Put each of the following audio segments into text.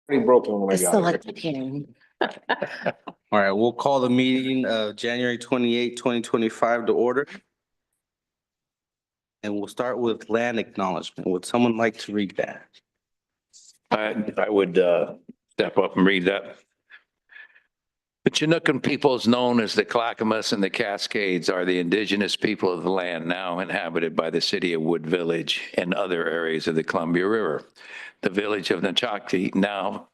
Pretty broken when I It's got here. selective hearing. All right, we'll call the meeting of January 2025 to order. And we'll start with land acknowledgement. Would someone like to read that? I would step up and read that. The Chinookan peoples known as the Clackamas and the Cascades are the indigenous people of the land now inhabited by the city of Wood Village and other areas of the Columbia River. The village of Nechakli, now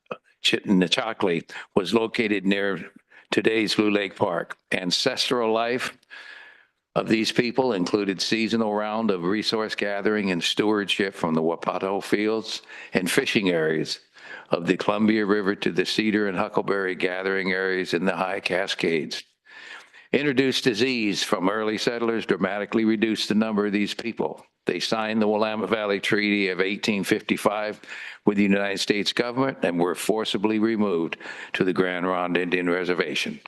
Nechakli, was located near today's Blue Lake Park. Ancestral life of these people included seasonal round of resource gathering and stewardship from the Wapato fields and fishing areas of the Columbia River to the Cedar and Huckleberry gathering areas in the High Cascades. Introduced disease from early settlers dramatically reduced the number of these people. They signed the Willamette Valley Treaty of 1855 with the United States government and were forcibly removed to the Grand Ronde Indian Reservation.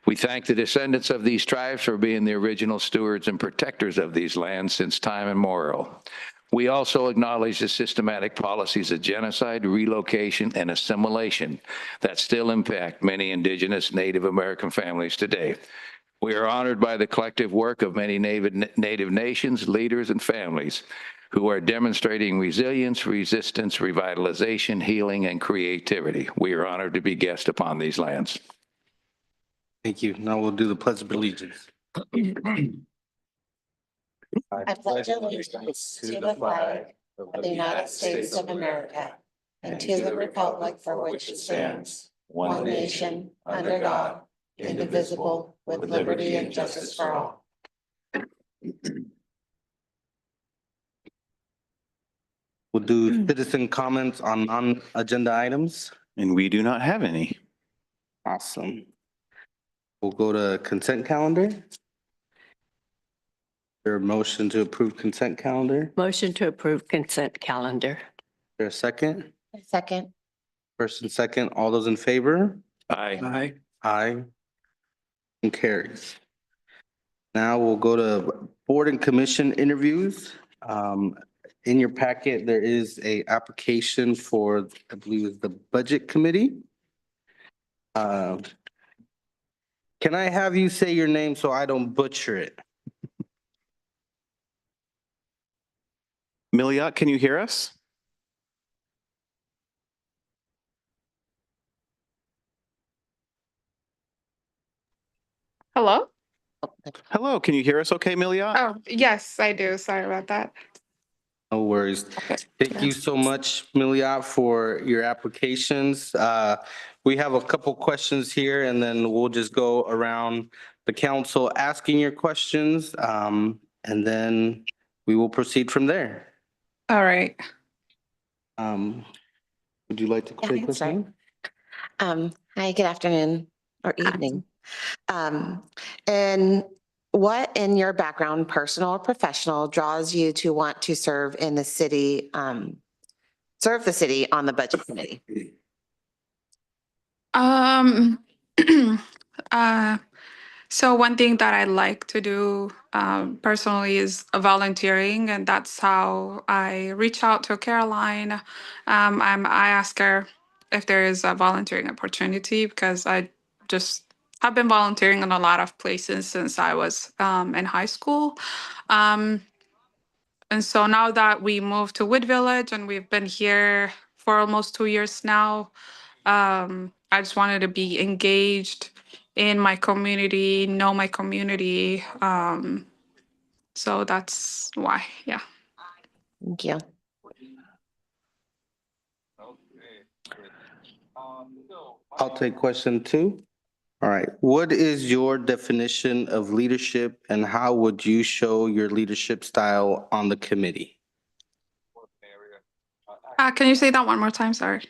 We thank the descendants of these tribes for being the original stewards and protectors of these lands since time immemorial. We also acknowledge the systematic policies of genocide, relocation, and assimilation that still impact many indigenous Native American families today. We are honored by the collective work of many Native nations, leaders, and families who are demonstrating resilience, resistance, revitalization, healing, and creativity. We are honored to be guests upon these lands. Thank you. Now we'll do the pledge of allegiance. I pledge allegiance to the flag of the United States of America and to the republic for which it stands, one nation, under God, indivisible, with liberty and justice for all. We'll do citizen comments on non-agenda items. And we do not have any. Awesome. We'll go to consent calendar. There a motion to approve consent calendar? Motion to approve consent calendar. There a second? Second. First and second, all those in favor? Aye. Aye. And carries. Now we'll go to board and commission interviews. In your packet, there is a application for, I believe, the budget committee. Can I have you say your name so I don't butcher it? Miliot, can you hear us? Hello? Hello, can you hear us okay, Miliot? Oh, yes, I do. Sorry about that. No worries. Thank you so much, Miliot, for your applications. We have a couple questions here and then we'll just go around the council asking your questions. And then we will proceed from there. All right. Would you like to Yeah, take that's this right. one? Hi, good afternoon or evening. And what in your background, personal or professional, draws you to want to serve in the city, serve the city on the budget committee? So one thing that I like to do personally is volunteering, and that's how I reach out to Caroline. I ask her if there is a volunteering opportunity because I just have been volunteering in a lot of places since I was in high school. And so now that we moved to Wood Village and we've been here for almost 2 years now, I just wanted to be engaged in my community, know my community. So that's why, yeah. Thank you. I'll take question two. All right. What is your definition of leadership and how would you show your leadership style on the committee? Can you say that one more time? Sorry.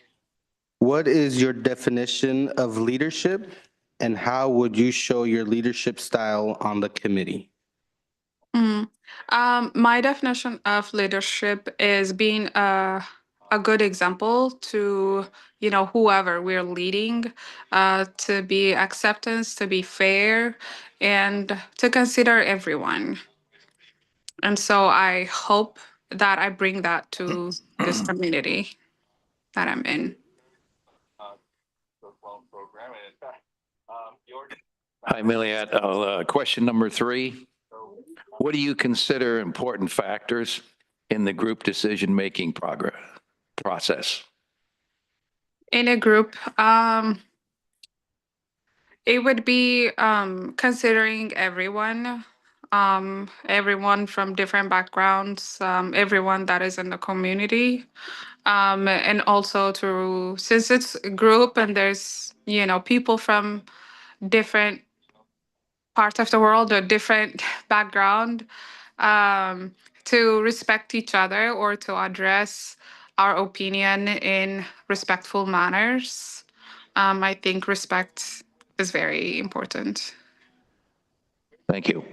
What is your definition of leadership and how would you show your leadership style on the committee? My definition of leadership is being a good example to, whoever we're leading, to be acceptance, to be fair, and to consider everyone. And so I hope that I bring that to this community that I'm in. Hi, Milliat. Question number 3. What do you consider important factors in the group decision-making process? In a group, it would be considering everyone from different backgrounds, everyone that is in the community. And also since it's a group and there's, people from different parts of the world or different background, um, to respect each other or to address our opinion in respectful manners. I think respect is very important. Thank you.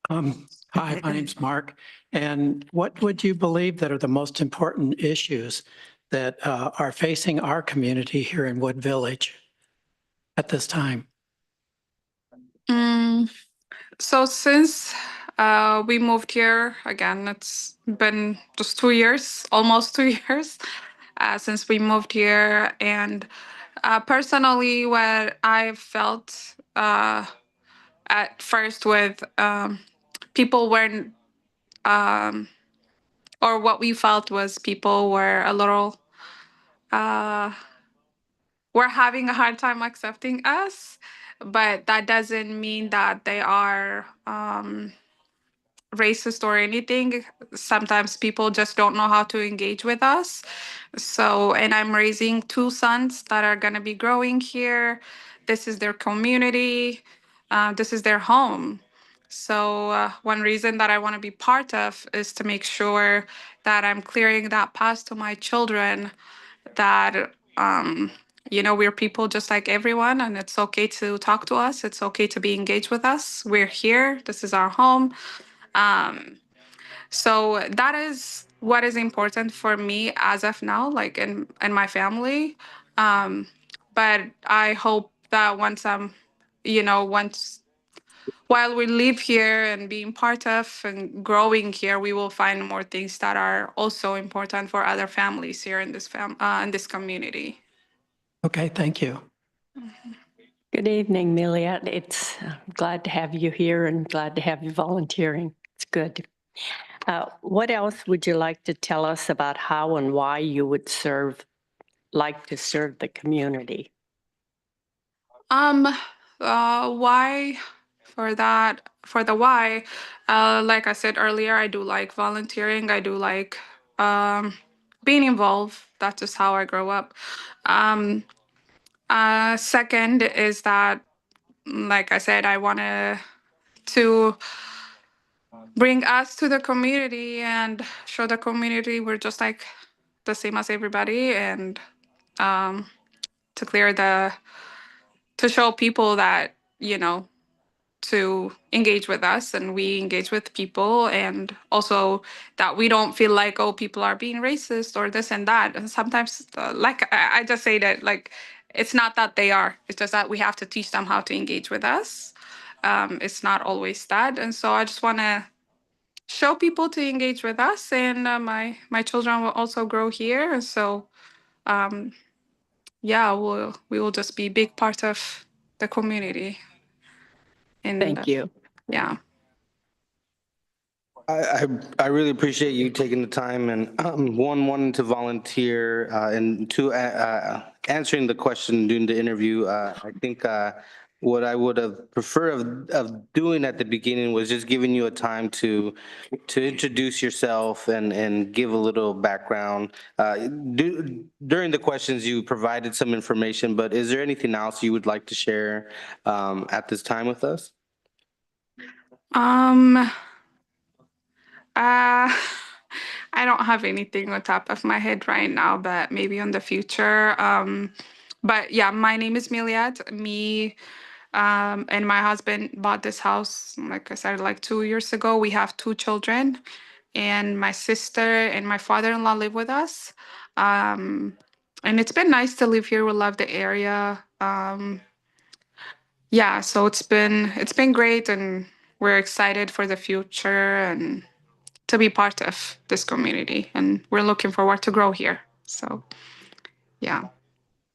Hi, my name's Mark. And what would you believe that are the most important issues that are facing our community here in Wood Village at this time? So since we moved here, again, it's been just 2 years, almost 2 years, since we moved here. And personally, what I felt at first with people weren't, or what we felt was people were a little, were having a hard time accepting us, but that doesn't mean that they are racist or anything. Sometimes people just don't know how to engage with us. So, and I'm raising 2 sons that are going to be growing here. This is their community. This is their home. So, one reason that I want to be part of is to make sure that I'm clearing that path to my children that, we're people just like everyone, and it's okay to talk to us. It's okay to be engaged with us. We're here. This is our home. So that is what is important for me as of now, like in my family. But I hope that once while we live here and being part of and growing here, we will find more things that are also important for other families here in this community. Okay, thank you. Good evening, Milliat. It's glad to have you here and glad to have you volunteering. It's good. What else would you like to tell us about how and why you would like to serve the community? Why for the why, like I said earlier, I do like volunteering. I do like being involved. That's just how I grow up. Second is that, like I said, I want to bring us to the community and show the community we're just like the same as everybody, and to to show people that, to engage with us and we engage with people, and also that we don't feel like, oh, people are being racist or this and that. And sometimes, like I just say that, like, it's not that they are, it's just that we have to teach them how to engage with us. It's not always that. And so I just want to show people to engage with us, and my children will also grow here. And so yeah, we will just be a big part of the community. And Thank you. yeah. I really appreciate you taking the time and wanting to volunteer and two, answering the question during the interview. I think what I would have preferred of doing at the beginning was just giving you a time to introduce yourself and give a little background. During the questions, you provided some information, but is there anything else you would like to share at this time with us? I don't have anything on top of my head right now, but maybe in the future. But yeah, my name is Milliat. Me and my husband bought this house, like I said, like 2 years ago. We have 2 children, and my sister and my father-in-law live with us. And it's been nice to live here. We love the area. Yeah, so it's been great, and we're excited for the future and to be part of this community, and we're looking forward to grow here. So, yeah.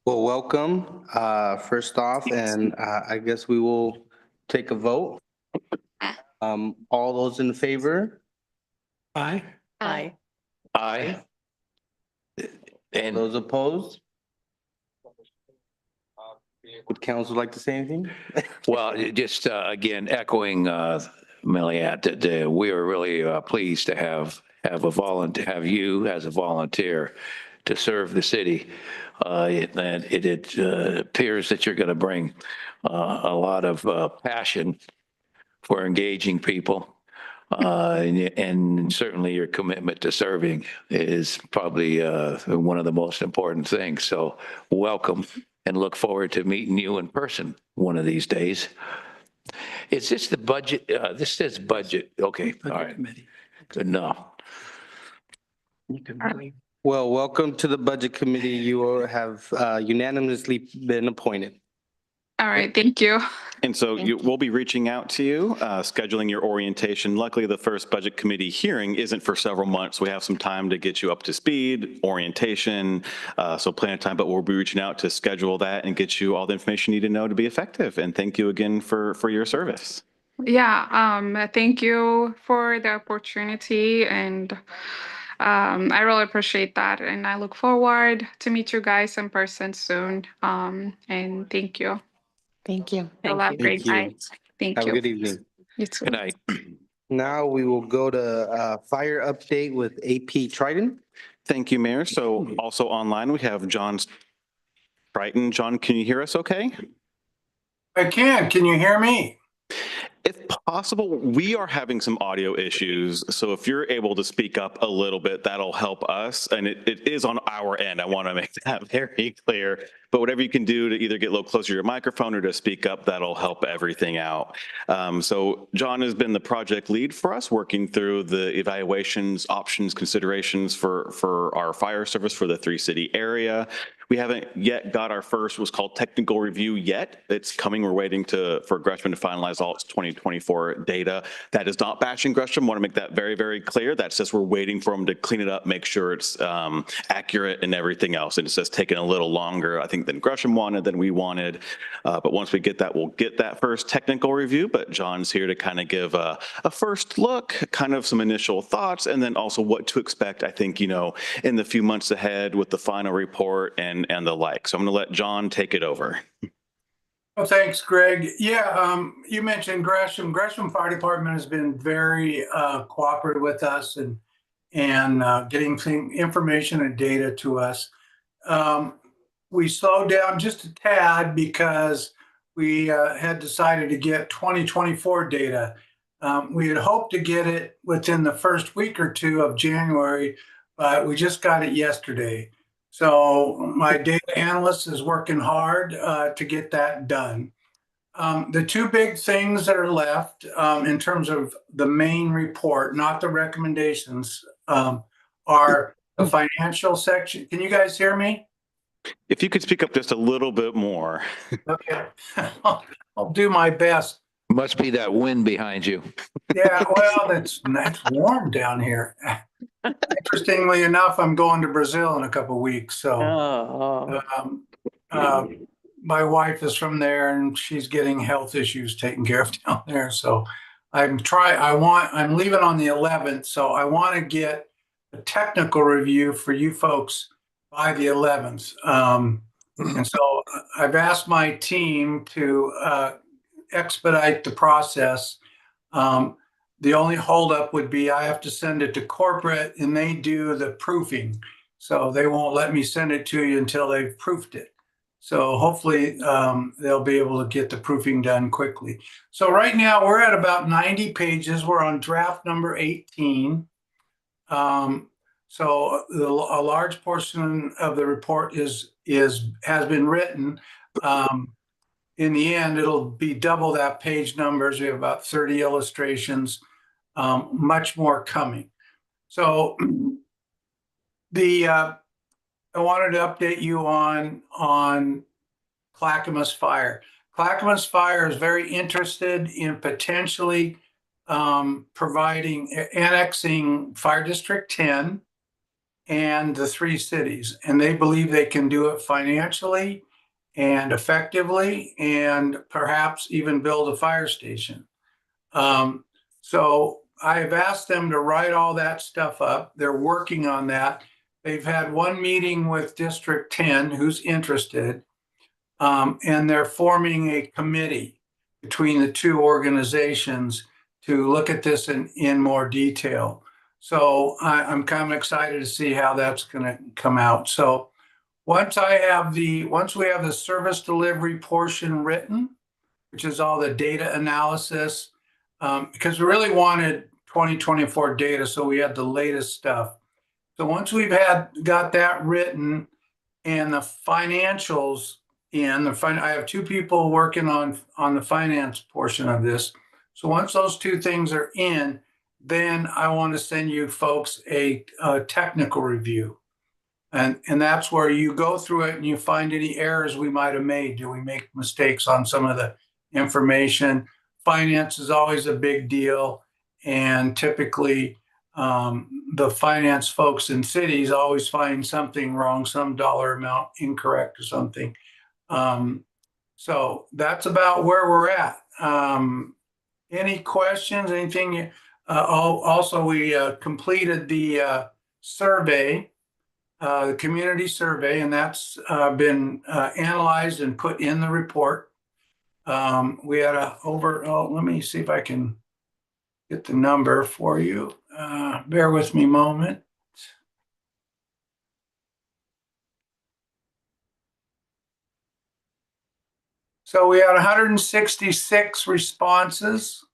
Well, welcome, first off, and I guess we will take a vote. All those in favor? Aye. Aye. Aye. And Those opposed? Would council like to say anything? well, just again, echoing Milliat, that we are really pleased to have have you as a volunteer to serve the city. It appears that you're going to bring a lot of passion for engaging people. And certainly your commitment to serving is probably one of the most important things. So welcome and look forward to meeting you in person one of these days. Is this the budget? This says budget. Okay, all Budget right, committee. good enough. You can really- Well, welcome to the Budget Committee. You have unanimously been appointed. All right, thank you. And so we'll be reaching out to you, scheduling your orientation. Luckily, the first budget committee hearing isn't for several months. We have some time to get you up to speed, orientation, so plenty of time, but we'll be reaching out to schedule that and get you all the information you need to know to be effective. And thank you again for your service. Yeah, thank you for the opportunity, and I really appreciate that, and I look forward to meet you guys in person soon. And thank you. Thank you. You'll have a Thank great Thank you. night. Thank Have a you. good evening. You too. Good night. Now we will go to fire update with AP Triton. Thank you, Mayor. So also online, we have John Triton. John, can you hear us okay? I can. Can you hear me? If possible, we are having some audio issues. So if you're able to speak up a little bit, that'll help us. And it is on our end. I want to make that very clear. But whatever you can do to either get a little closer to your microphone or to speak up, that'll help everything out. So John has been the project lead for us, working through the evaluations, options, considerations for our fire service for the 3-city area. We haven't yet got our first, what's called technical review yet. It's coming. We're waiting for Gresham to finalize all its 2024 data. That is not bashing Gresham. Want to make that very, very clear. That's just we're waiting for them to clean it up, make sure it's accurate and everything else. And it's just taking a little longer, I think, than Gresham wanted, than we wanted. But once we get that, we'll get that first technical review. But John's here to kind of give a first look, kind of some initial thoughts, and then also what to expect, I think, in the few months ahead with the final report and the like. So I'm going to let John take it over. Well, thanks, Greg. Yeah, you mentioned Gresham. Gresham Fire Department has been very cooperative with us and getting information and data to us. We slowed down just a tad because we had decided to get 2024 data. We had hoped to get it within the first week or two of January, but we just got it yesterday. So my data analyst is working hard to get that done. The two big things that are left in terms of the main report, not the recommendations, are the financial section. Can you guys hear me? If you could speak up just a little bit more. Okay, I'll do my best. Must be that wind behind you. Yeah, well, it's warm down here. Interestingly enough, I'm going to Brazil in a couple of weeks, so Oh, my wife is from there and she's getting health issues taken care of down there. So I'm leaving on the 11th, so I want to get a technical review for you folks by the 11th. And so I've asked my team to expedite the process. The only holdup would be I have to send it to corporate and they do the proofing. So they won't let me send it to you until they've proofed it. So hopefully they'll be able to get the proofing done quickly. So right now we're at about 90 pages. We're on draft number 18. So a large portion of the report has been written. In the end, it'll be double that page numbers. We have about 30 illustrations, much more coming. So I wanted to update you on Clackamas Fire. Clackamas Fire is very interested in potentially annexing Fire District 10 and the 3 cities. And they believe they can do it financially and effectively and perhaps even build a fire station. So I've asked them to write all that stuff up. They're working on that. They've had one meeting with District 10 who's interested. And they're forming a committee between the 2 organizations to look at this in more detail. So I'm kind of excited to see how that's going to come out. So once we have the service delivery portion written, which is all the data analysis, because we really wanted 2024 data, so we had the latest stuff. So once we've got that written and the financials in, I have 2 people working on the finance portion of this. So once those 2 things are in, then I want to send you folks a technical review. And that's where you go through it and you find any errors we might have made. Do we make mistakes on some of the information? Finance is always a big deal. And typically, the finance folks in cities always find something wrong, some dollar amount incorrect or something. So that's about where we're at. Any questions, anything? Also, we completed the survey, the community survey, and that's been analyzed and put in the report. We had let me see if I can get the number for you. Bear with me a moment. So we had 166 responses.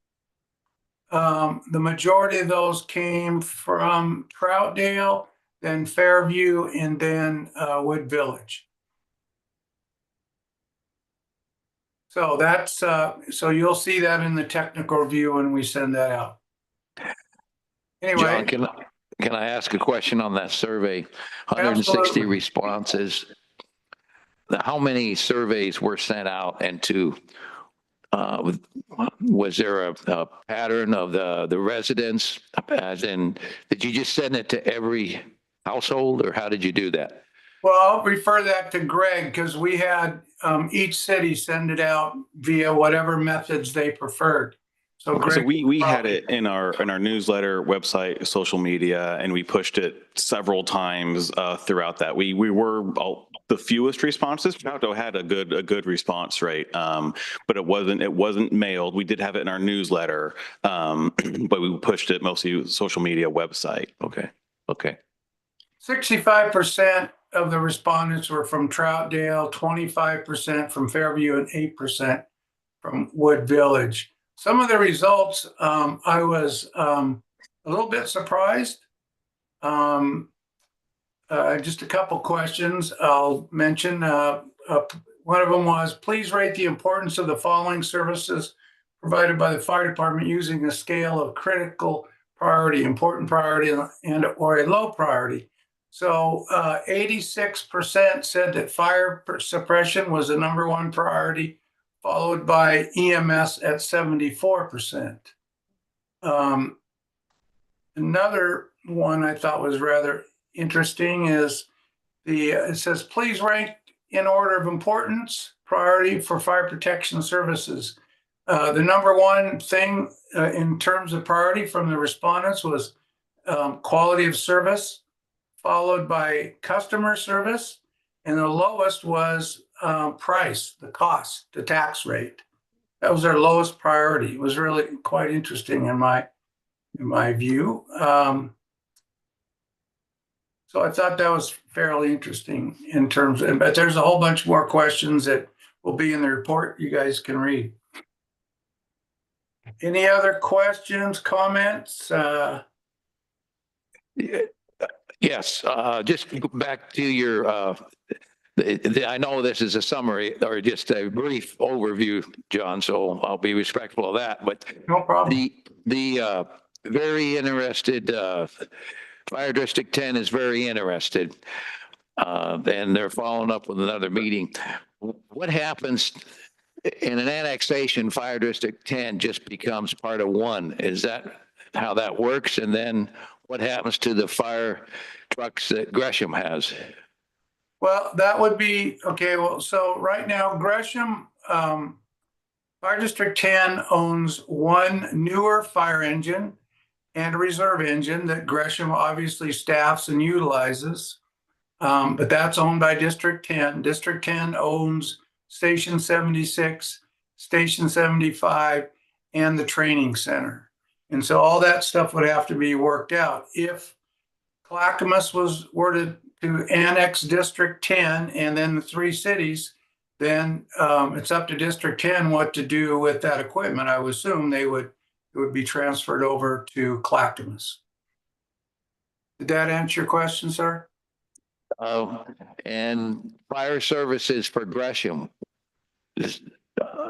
The majority of those came from Troutdale, then Fairview, and then Wood Village. So that's so you'll see that in the technical review when we send that out. Anyway, John, can I ask a question on that survey? 160 Absolutely. responses. Now, how many surveys were sent out, and was there a pattern of the residents? As in, did you just send it to every household, or how did you do that? well, I'll refer that to Greg because we had each city send it out via whatever methods they preferred. So Greg, So we had it in our newsletter, website, social media, and we pushed it several times throughout that. We were the fewest responses. Troutdale had a good response rate, but it wasn't mailed. We did have it in our newsletter, but we pushed it mostly social media, website. Okay. 65% of the respondents were from Troutdale, 25% from Fairview, and 8% from Wood Village. Some of the results, I was a little bit surprised. Just a couple questions I'll mention. One of them was, please rate the importance of the following services provided by the fire department using a scale of critical priority, important priority, and or a low priority. So 86% said that fire suppression was the #1 priority, followed by EMS at 74%. Another one I thought was rather interesting is it says, please rank in order of importance, priority for fire protection services. The #1 thing in terms of priority from the respondents was quality of service, followed by customer service, and the lowest was price, the cost, the tax rate. That was their lowest priority. It was really quite interesting in my view. So I thought that was fairly interesting in terms of, but there's a whole bunch more questions that will be in the report you guys can read. Any other questions, comments? Yes, just back to your, I know this is a summary or just a brief overview, John, so I'll be respectful of that, but No problem. the very interested, Fire District 10 is very interested, and they're following up with another meeting. What happens in an annexation? Fire District 10 just becomes part of 1. Is that how that works? And then what happens to the fire trucks that Gresham has? Well, that would be, okay, well, so right now Gresham, Fire District 10 owns one newer fire engine and a reserve engine that Gresham obviously staffs and utilizes. But that's owned by District 10. District 10 owns Station 76, Station 75, and the training center. And so all that stuff would have to be worked out. If Clackamas were to annex District 10 and then the three cities, then it's up to District 10 what to do with that equipment. I would assume it would be transferred over to Clackamas. Did that answer your question, sir? And fire services for Gresham,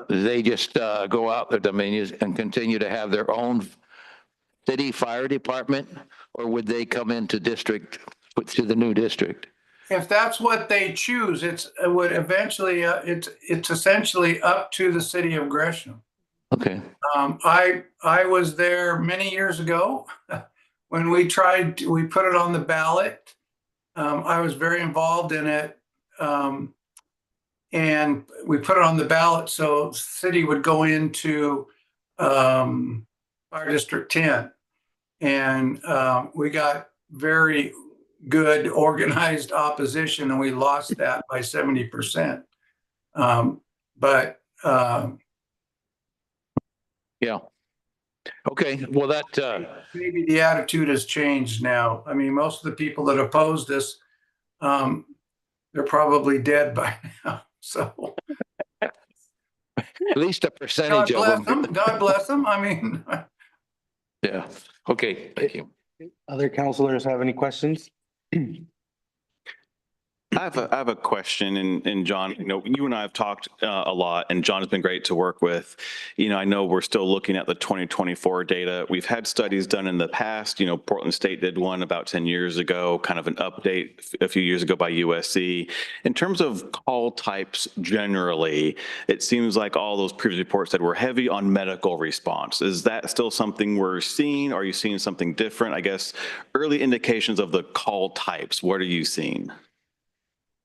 they just go out there, I mean, and continue to have their own city fire department, or would they come into district, to the new district? If that's what they choose, it would eventually, it's essentially up to the city of Gresham. Okay. I was there many years ago when we put it on the ballot. I was very involved in it. And we put it on the ballot so city would go into Fire District 10. And we got very good organized opposition and we lost that by 70%. Yeah. Okay, well, that, Maybe the attitude has changed now. I mean, most of the people that opposed us, they're probably dead by now. So at least a God percentage bless of them. them. God bless them. I mean, Yeah, okay, thank you. Other counselors have any questions? I have a question, and John, you and I have talked a lot, and John has been great to work with. I know we're still looking at the 2024 data. We've had studies done in the past. Portland State did one about 10 years ago, kind of an update a few years ago by USC. In terms of call types generally, it seems like all those previous reports said we're heavy on medical response. Is that still something we're seeing? Are you seeing something different? I guess early indications of the call types, what are you seeing?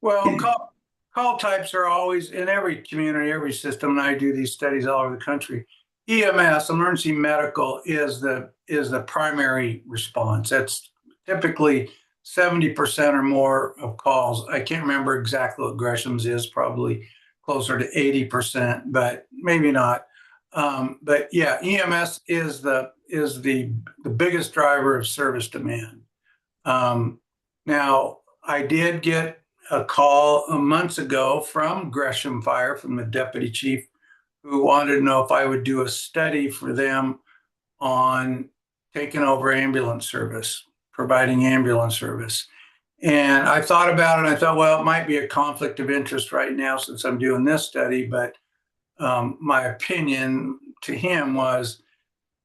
well, call types are always in every community, every system, and I do these studies all over the country. EMS, emergency medical, is the primary response. That's typically 70% or more of calls. I can't remember exactly what Gresham's is, probably closer to 80%, but maybe not. But yeah, EMS is the biggest driver of service demand. Now, I did get a call months ago from Gresham Fire, from the deputy chief, who wanted to know if I would do a study for them on taking over ambulance service, providing ambulance service. And I thought about it and I thought, well, it might be a conflict of interest right now since I'm doing this study. But my opinion to him was,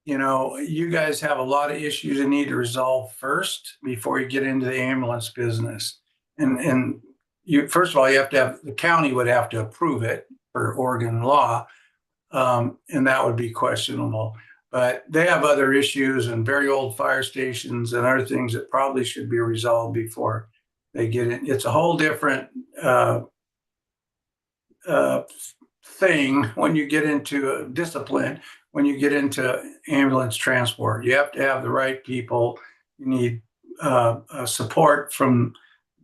you guys have a lot of issues you need to resolve first before you get into the ambulance business. And first of all, the county would have to approve it for Oregon law, and that would be questionable. But they have other issues and very old fire stations and other things that probably should be resolved before they get in. It's a whole different thing when you get into a discipline, when you get into ambulance transport. You have to have the right people. You need support from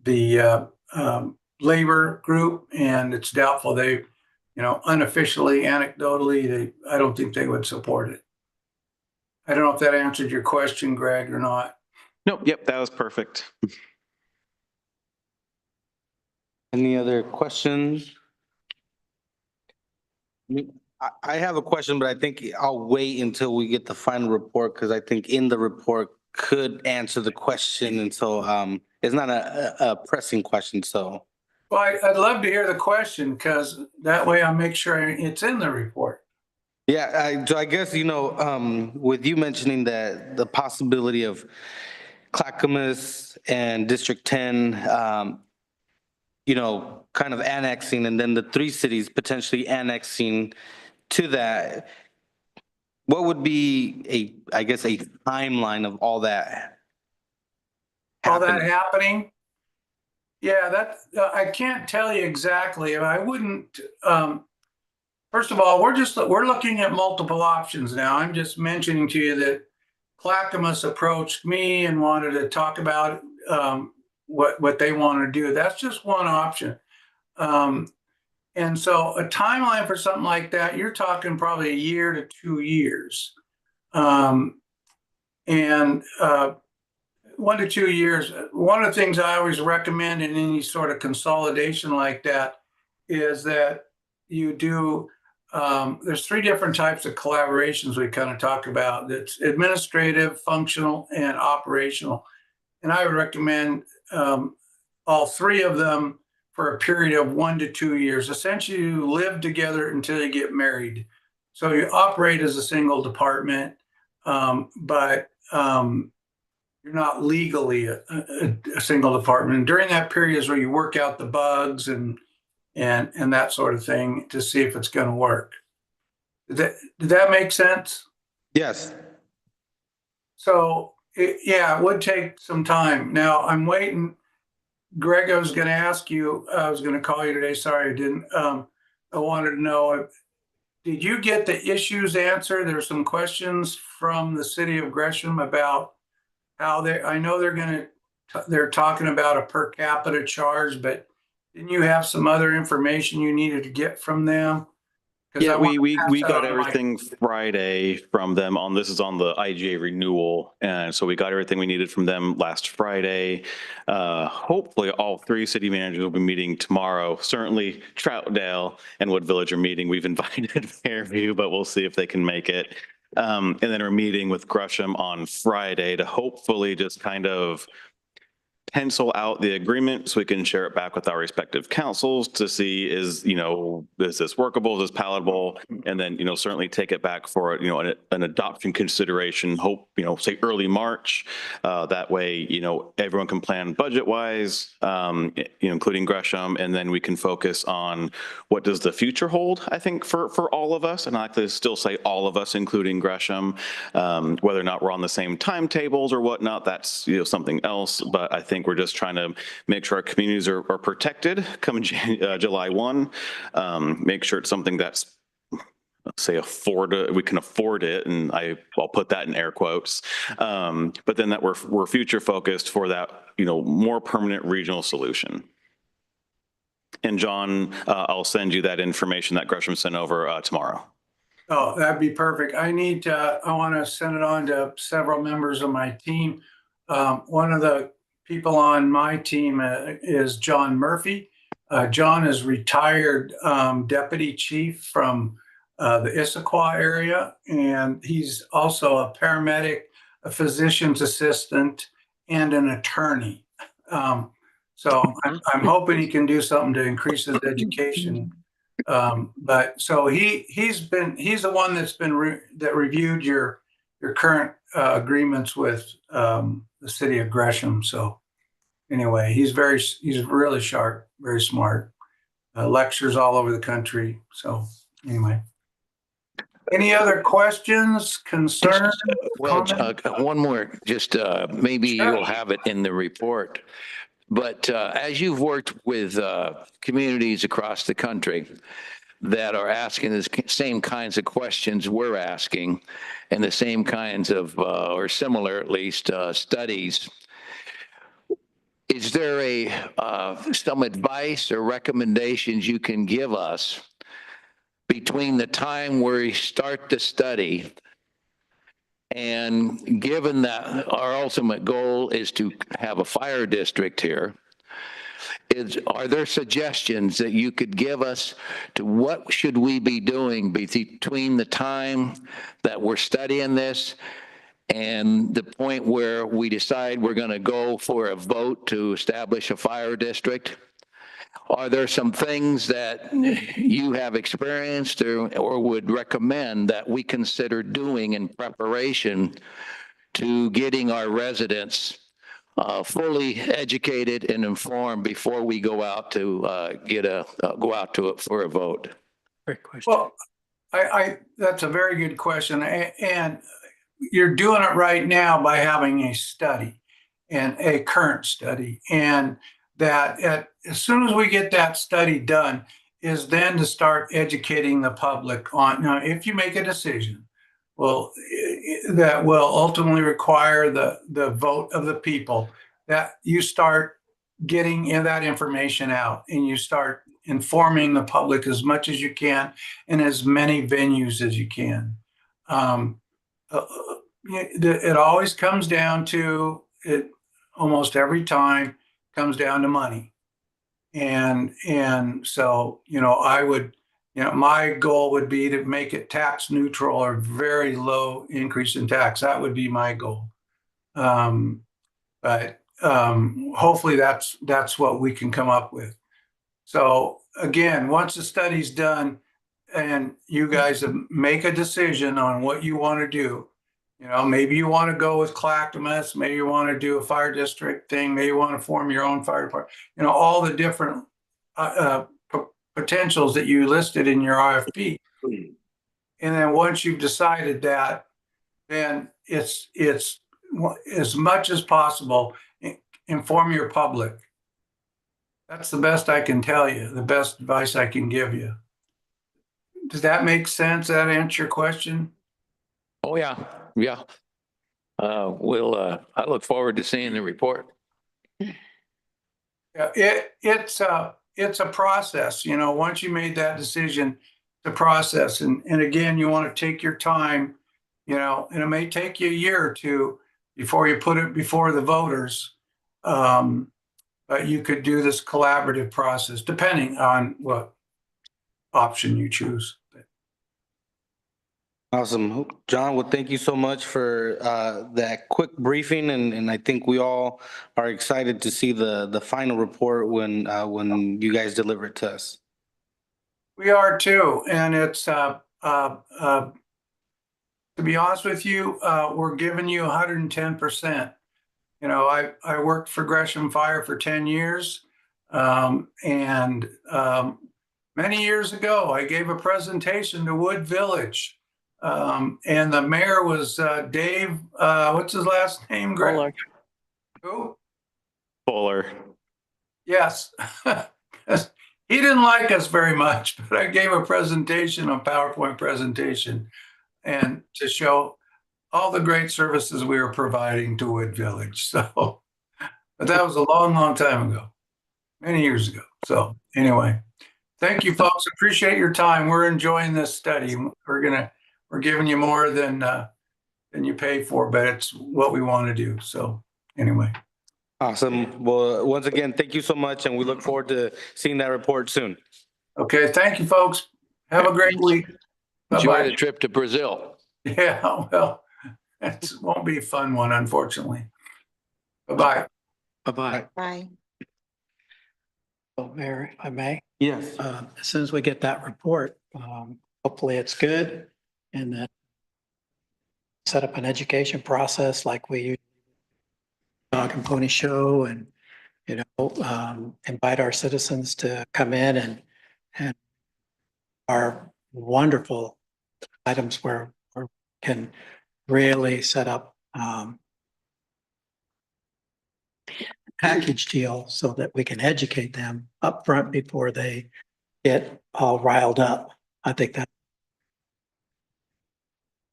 the labor group, and it's doubtful they, unofficially, anecdotally, I don't think they would support it. I don't know if that answered your question, Greg, or not. Nope. Yep. That was perfect. Any other questions? I have a question, but I think I'll wait until we get the final report because I think in the report could answer the question. And so it's not a pressing question. So. Well, I'd love to hear the question because that way I'll make sure it's in the report. Yeah, I guess, with you mentioning that the possibility of Clackamas and District 10, kind of annexing, and then the three cities potentially annexing to that, what would be a timeline of all that all that happening? happening. Yeah, that, I can't tell you exactly. I wouldn't, first of all, we're looking at multiple options now. I'm just mentioning to you that Clackamas approached me and wanted to talk about, what they want to do. That's just one option. And so a timeline for something like that, you're talking probably a year to 2 years. And 1 to 2 years. One of the things I always recommend in any sort of consolidation like that is that you do, there's 3 different types of collaborations we kind of talk about. That's administrative, functional, and operational. And I would recommend all 3 of them for a period of 1 to 2 years. Essentially, you live together until you get married. So you operate as a single department, but you're not legally a single department. And during that period is where you work out the bugs and that sort of thing to see if it's going to work. Did that make sense? Yes. So yeah, it would take some time. Now I'm waiting. Greg, I was going to ask you, I was going to call you today. Sorry, I didn't. I wanted to know, did you get the issues answered? There's some questions from the city of Gresham about how I know they're talking about a per capita charge, but didn't you have some other information you needed to get from them? Yeah, we got everything Friday from them on, this is on the IGA renewal. And so we got everything we needed from them last Friday. Hopefully all 3 city managers will be meeting tomorrow. Certainly Troutdale and Wood Village are meeting. We've invited Fairview, but we'll see if they can make it. And then we're meeting with Gresham on Friday to hopefully just kind of pencil out the agreement so we can share it back with our respective councils to see is this workable, is this palatable? And then, certainly take it back for, an adoption consideration, hope, say early March. That way, everyone can plan budget wise, including Gresham, and then we can focus on what does the future hold, I think, for all of us. And I like to still say all of us, including Gresham, whether or not we're on the same timetables or whatnot, that's, something else. But I think we're just trying to make sure our communities are protected come July 1. Make sure it's something that's, say, we can afford it, and I'll put that in air quotes. But then that we're future focused for that, more permanent regional solution. And John, I'll send you that information that Gresham sent over tomorrow. Oh, that'd be perfect. I want to send it on to several members of my team. One of the people on my team is John Murphy. John is retired deputy chief from the Issaquah area, and he's also a paramedic, a physician's assistant, and an attorney. So I'm hoping he can do something to increase his education. But so he's the one that reviewed your current agreements with the city of Gresham. So anyway, he's really sharp, very smart, lectures all over the country. So anyway, any other questions, concerns? Well, one more, just maybe you'll have it in the report. But as you've worked with communities across the country that are asking the same kinds of questions we're asking, and the same kinds of, or similar at least, studies, is there some advice or recommendations you can give us between the time where we start the study, and given that our ultimate goal is to have a fire district here, are there suggestions that you could give us to what should we be doing between the time that we're studying this and the point where we decide we're going to go for a vote to establish a fire district? Are there some things that you have experienced or would recommend that we consider doing in preparation to getting our residents fully educated and informed before we go out to go out to it for a vote? Great question. Well, that's a very good question, and you're doing it right now by having a study. and a current study. And that as soon as we get that study done is then to start educating the public on, now, if you make a decision, well, that will ultimately require the vote of the people, that you start getting that information out and you start informing the public as much as you can in as many venues as you can. It always comes down to it, almost every time comes down to money. And so, I would, my goal would be to make it tax neutral or very low increase in tax. That would be my goal. But hopefully that's what we can come up with. So again, once the study's done and you guys make a decision on what you want to do, maybe you want to go with Clackamas, maybe you want to do a fire district thing, maybe you want to form your own fire department, all the different potentials that you listed in your RFP. And then once you've decided that, then it's as much as possible, inform your public. That's the best I can tell you, the best advice I can give you. Does that make sense? That answer your question? Oh, yeah, yeah. I look forward to seeing the report. Yeah, it's a process, once you made that decision, the process. And again, you want to take your time, and it may take you a year or two before you put it before the voters. But you could do this collaborative process depending on what option you choose. Awesome. John, well, thank you so much for that quick briefing. And I think we all are excited to see the final report when you guys deliver it to us. We are too. And it's, to be honest with you, we're giving you 110%. I worked for Gresham Fire for 10 years. And many years ago, I gave a presentation to Wood Village. And the mayor was Dave, what's his last name, Greg? Fuller. Who? Fuller. Yes. He didn't like us very much, but I gave a presentation, a PowerPoint presentation, and to show all the great services we were providing to Wood Village. So, but that was a long, long time ago, many years ago. So anyway, thank you, folks. Appreciate your time. We're enjoying this study. We're giving you more than you pay for, but it's what we want to do. So anyway. Awesome. Well, once again, thank you so much. And we look forward to seeing that report soon. Okay. Thank you, folks. Have a great week. Enjoy Bye-bye. the trip to Brazil. Yeah, well, it won't be a fun one, unfortunately. Bye-bye. Bye-bye. Bye. So, Mayor, if I may, Yes. as soon as we get that report, hopefully it's good and that set up an education process like we use Dog and Pony Show and, invite our citizens to come in and our wonderful items where we can really set up package deal so that we can educate them up front before they get all riled up. I think that.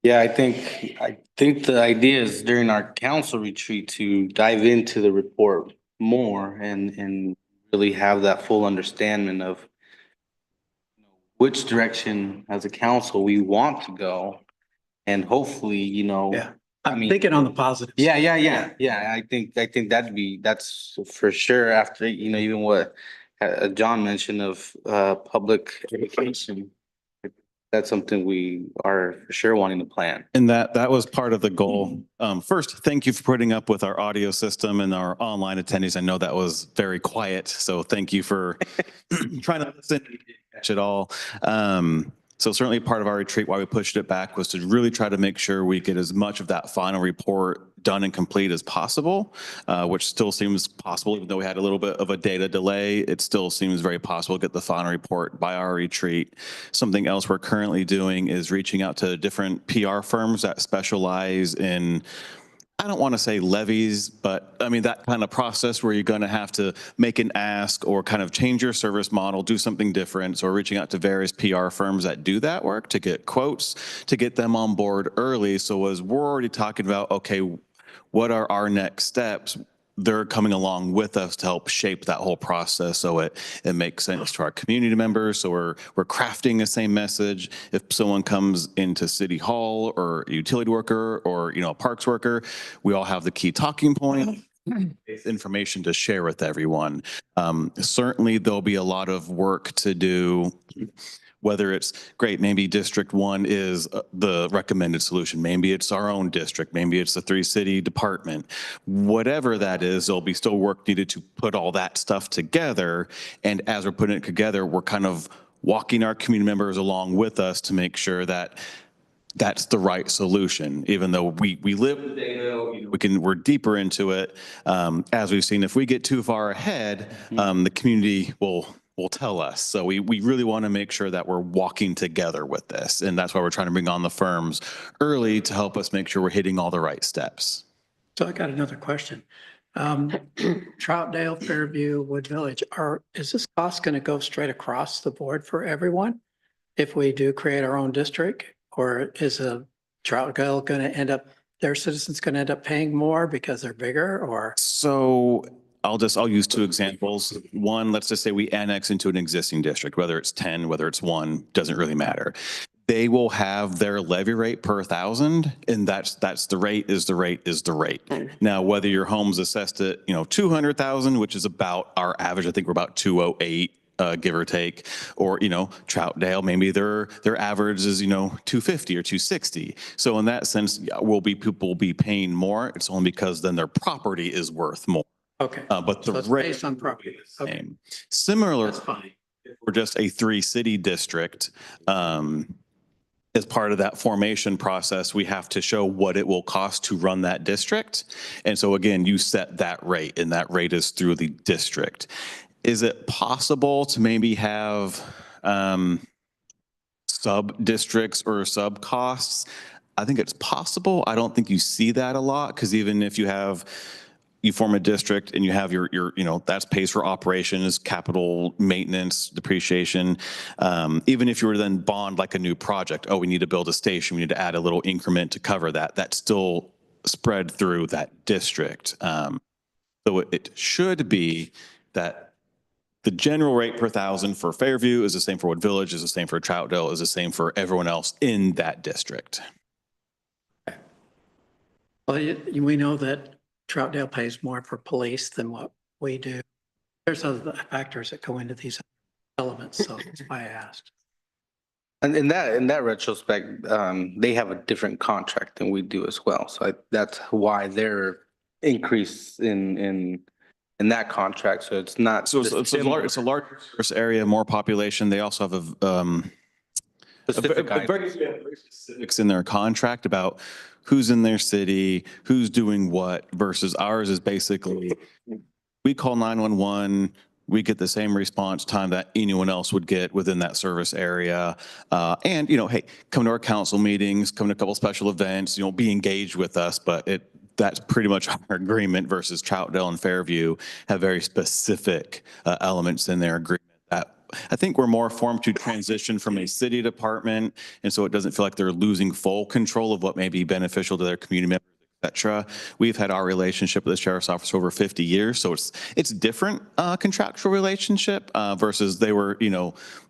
Yeah, I think the idea is during our council retreat to dive into the report more and really have that full understanding of which direction as a council we want to go. And hopefully, Yeah. I'm mean- thinking on the positive. Yeah. I think that's for sure after, even what John mentioned of public education. That's something we are for sure wanting to plan. And that was part of the goal. First, thank you for putting up with our audio system and our online attendees. I know that was very quiet, so thank you for trying to listen and catch it all. So certainly part of our retreat, why we pushed it back, was to really try to make sure we get as much of that final report done and complete as possible, which still seems possible, even though we had a little bit of a data delay. It still seems very possible to get the final report by our retreat. Something else we're currently doing is reaching out to different PR firms that specialize in I don't want to say levies, but I mean, that kind of process where you're going to have to make an ask or kind of change your service model, do something different. So we're reaching out to various PR firms that do that work to get quotes, to get them on board early. So as we're already talking about, okay, what are our next steps? They're coming along with us to help shape that whole process so it makes sense to our community members. So we're crafting the same message. If someone comes into City Hall or a utility worker or, a parks worker, we all have the key talking point, information to share with everyone. Certainly there'll be a lot of work to do, whether it's great, maybe District 1 is the recommended solution. Maybe it's our own district. Maybe it's the 3-city department. Whatever that is, there'll be still work needed to put all that stuff together. And as we're putting it together, we're kind of walking our community members along with us to make sure that that's the right solution. Even though we live the data, we're deeper into it. As we've seen, if we get too far ahead, the community will tell us. So we really want to make sure that we're walking together with this. And that's why we're trying to bring on the firms early to help us make sure we're hitting all the right steps. So I got another question. Troutdale, Fairview, Wood Village, is this cost going to go straight across the board for everyone if we do create our own district? Or is Troutdale going to end up, their citizens going to end up paying more because they're bigger, or? So I'll use two examples. One, let's just say we annex into an existing district, whether it's 10, whether it's 1, doesn't really matter. They will have their levy rate per 1,000, and that's the rate is the rate is the rate. Now, whether your home's assessed at, 200,000, which is about our average, I think we're about 208. Give or take, or, Troutdale, maybe their average is, 250 or 260. So in that sense, people will be paying more. It's only because then their property is worth more. Okay. But So the it's rate based on property. is the Okay. same. Similar, That's fine. we're just a 3-city district. As part of that formation process, we have to show what it will cost to run that district. And so again, you set that rate, and that rate is through the district. Is it possible to maybe have sub-districts or sub-costs? I think it's possible. I don't think you see that a lot, because even if you form a district and you have your that's pays for operations, capital maintenance, depreciation. Even if you were to then bond like a new project, we need to build a station, we need to add a little increment to cover that. That's still spread through that district. So it should be that the general rate per 1,000 for Fairview is the same for Wood Village, is the same for Troutdale, is the same for everyone else in that district. Well, we know that Troutdale pays more for police than what we do. There's other factors that go into these elements, so that's why I asked. And in that retrospect, they have a different contract than we do as well. So that's why their increase in that contract. So it's not. So it's a large service area, more population. They also have a very specifics in their contract about who's in their city, who's doing what, versus ours is basically, we call 911, we get the same response time that anyone else would get within that service area. And, hey, come to our council meetings, come to a couple special events, be engaged with us, but that's pretty much our agreement, versus Troutdale and Fairview have very specific elements in their agreement that I think we're more formed to transition from a city department. And so it doesn't feel like they're losing full control of what may be beneficial to their community members, et cetera. We've had our relationship with the sheriff's office for over 50 years. So it's different contractual relationship versus they were,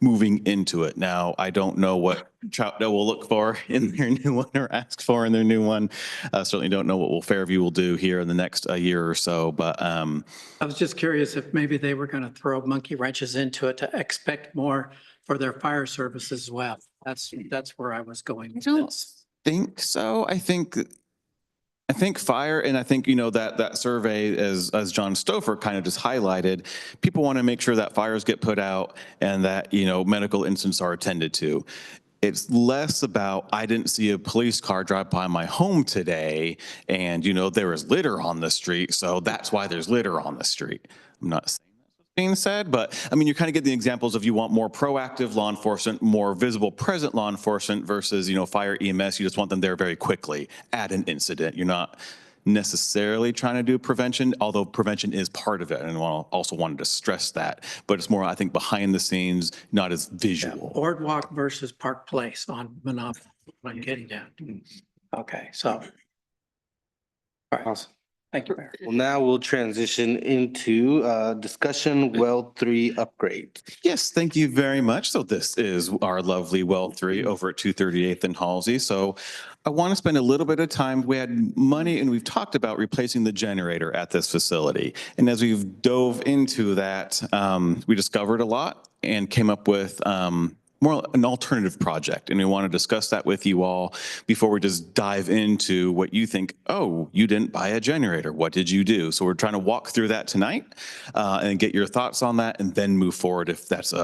moving into it. Now, I don't know what Troutdale will look for in their new one or ask for in their new one. Certainly don't know what Fairview will do here in the next year or so, but. I was just curious if maybe they were going to throw monkey wrenches into it to expect more for their fire service as well. That's where I was going. I don't think so. I think fire, and I think, that survey, as John Stouffer kind of just highlighted, people want to make sure that fires get put out and that, medical incidents are attended to. It's less about, I didn't see a police car drive by my home today and, there was litter on the street. So that's why there's litter on the street. I'm not saying that's what's being said, but you kind of get the examples of you want more proactive law enforcement, more visible present law enforcement versus, fire EMS. You just want them there very quickly at an incident. You're not necessarily trying to do prevention, although prevention is part of it. And I also wanted to stress that, but it's more, I think, behind the scenes, not as visual. Boardwalk versus Park Place on Monopoly, what I'm getting at. Okay, so. All right, Awesome. thank you, Mayor. Well, now we'll transition into discussion well 3 upgrade. Yes, thank you very much. So this is our lovely well 3 over at 238th and Halsey. So I want to spend a little bit of time. We had money and we've talked about replacing the generator at this facility. And as we've dove into that, we discovered a lot and came up with more an alternative project. And we want to discuss that with you all before we just dive into what you think, oh, you didn't buy a generator. What did you do? So we're trying to walk through that tonight and get your thoughts on that and then move forward if that's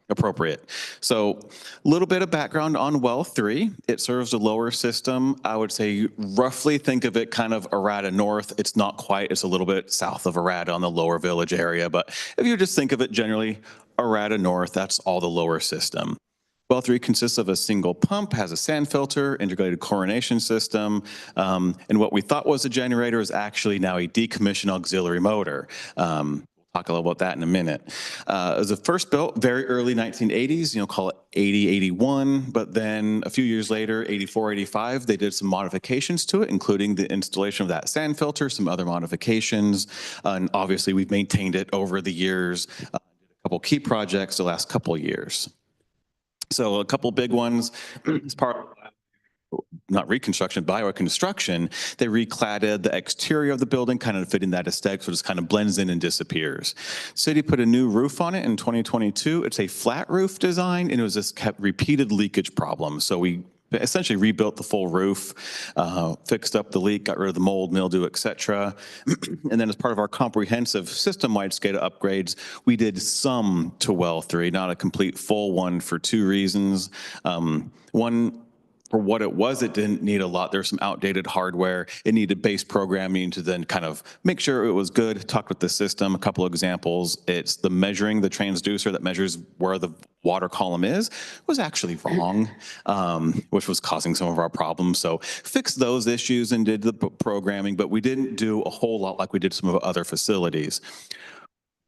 appropriate. So a little bit of background on well 3. It serves a lower system. I would say roughly think of it kind of Arata North. It's not quite, it's a little bit south of Arata on the lower village area. But if you just think of it generally, Arata North, that's all the lower system. Well 3 consists of a single pump, has a sand filter, integrated chlorination system, and what we thought was a generator is actually now a decommissioned auxiliary motor. We'll talk a little about that in a minute. It was first built very early 1980s, call it 80, 81, but then a few years later, 84, 85, they did some modifications to it, including the installation of that sand filter, some other modifications, and obviously we've maintained it over the years. Couple key projects the last couple of years. So a couple big ones as part of not reconstruction, bioconstruction, they recladded the exterior of the building, kind of fitting that aesthetic, so it just kind of blends in and disappears. City put a new roof on it in 2022. It's a flat roof design, and it was just kept repeated leakage problems. So we essentially rebuilt the full roof, fixed up the leak, got rid of the mold, mildew, et cetera. And then as part of our comprehensive system-wide SCADA upgrades, we did some to well 3, not a complete full one for 2 reasons. One, for what it was, it didn't need a lot. There's some outdated hardware. It needed base programming to then kind of make sure it was good, talk with the system. A couple of examples, it's the transducer that measures where the water column was actually wrong, which was causing some of our problems. So fixed those issues and did the programming, but we didn't do a whole lot like we did some of our other facilities.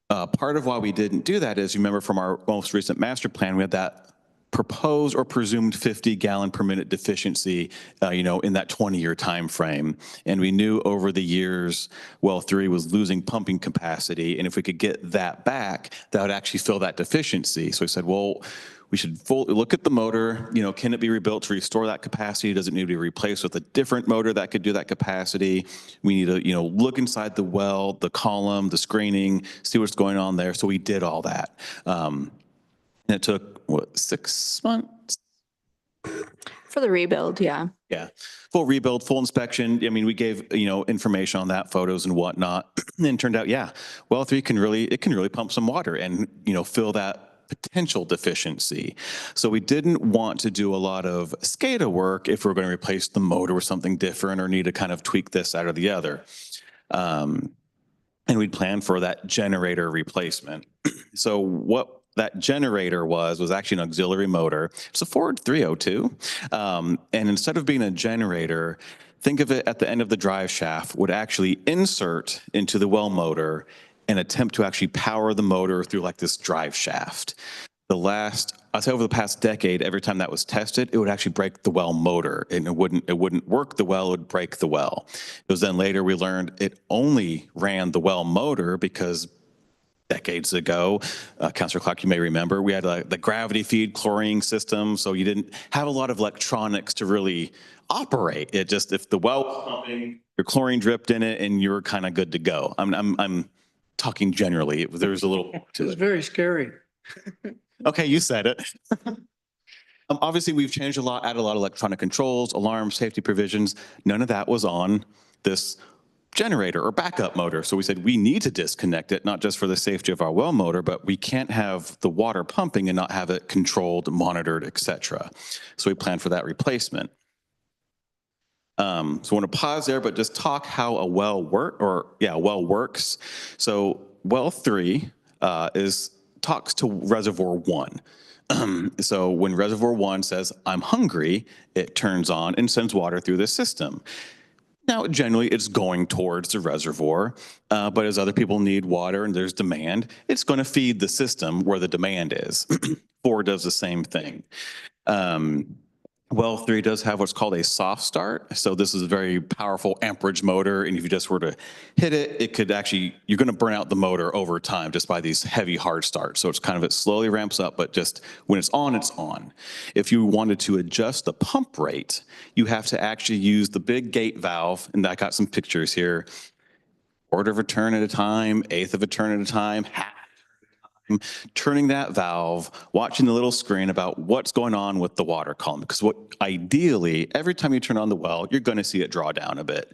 Part of why we didn't do that is, you remember from our most recent master plan, we had that proposed or presumed 50 gallon per minute deficiency, in that 20-year time frame. And we knew over the years, well 3 was losing pumping capacity. And if we could get that back, that would actually fill that deficiency. So we said, well, we should look at the motor, can it be rebuilt to restore that capacity? Does it need to be replaced with a different motor that could do that capacity? We need to, look inside the well, the column, the screening, see what's going on there. So we did all that. And it took, 6 months? For the rebuild, yeah. Yeah, full rebuild, full inspection. I mean, we gave, information on that, photos and whatnot. And it turned out, well 3 can really pump some water and, fill that potential deficiency. So we didn't want to do a lot of SCADA work if we're going to replace the motor with something different or need to kind of tweak this out or the other. And we'd planned for that generator replacement. So what that generator was actually an auxiliary motor. It's a Ford 302. And instead of being a generator, think of it at the end of the drive shaft would actually insert into the well motor and attempt to actually power the motor through like this drive shaft. I'd say over the past decade, every time that was tested, it would actually break the well motor, and it wouldn't work the well, it would break the well. It was then later we learned it only ran the well motor because decades ago, Councilor Clark, you may remember, we had the gravity feed chlorine system, so you didn't have a lot of electronics to really operate. It just, if the well was pumping, your chlorine dripped in it, and you're kind of good to go. I'm talking generally. There's a little to It's it. very scary. Okay, you said it. Obviously, we've changed a lot, added a lot of electronic controls, alarms, safety provisions. None of that was on this generator or backup motor. So we said we need to disconnect it, not just for the safety of our well motor, but we can't have the water pumping and not have it controlled, monitored, et cetera. So we planned for that replacement. So I want to pause there, but just talk how a well works. So well 3 talks to reservoir 1. So when reservoir 1 says, I'm hungry, it turns on and sends water through the system. Now, generally, it's going towards the reservoir, but as other people need water and there's demand, it's going to feed the system where the demand is. 4 does the same thing. Well 3 does have what's called a soft start. So this is a very powerful amperage motor. And if you just were to hit it, it could actually, you're going to burn out the motor over time just by these heavy hard starts. So it's kind of, it slowly ramps up, but just when it's on, it's on. If you wanted to adjust the pump rate, you have to actually use the big gate valve. And I got some pictures here. Quarter of a turn at a time, eighth of a turn at a time, half turning that valve, watching the little screen about what's going on with the water column. Because what ideally, every time you turn on the well, you're going to see it draw down a bit.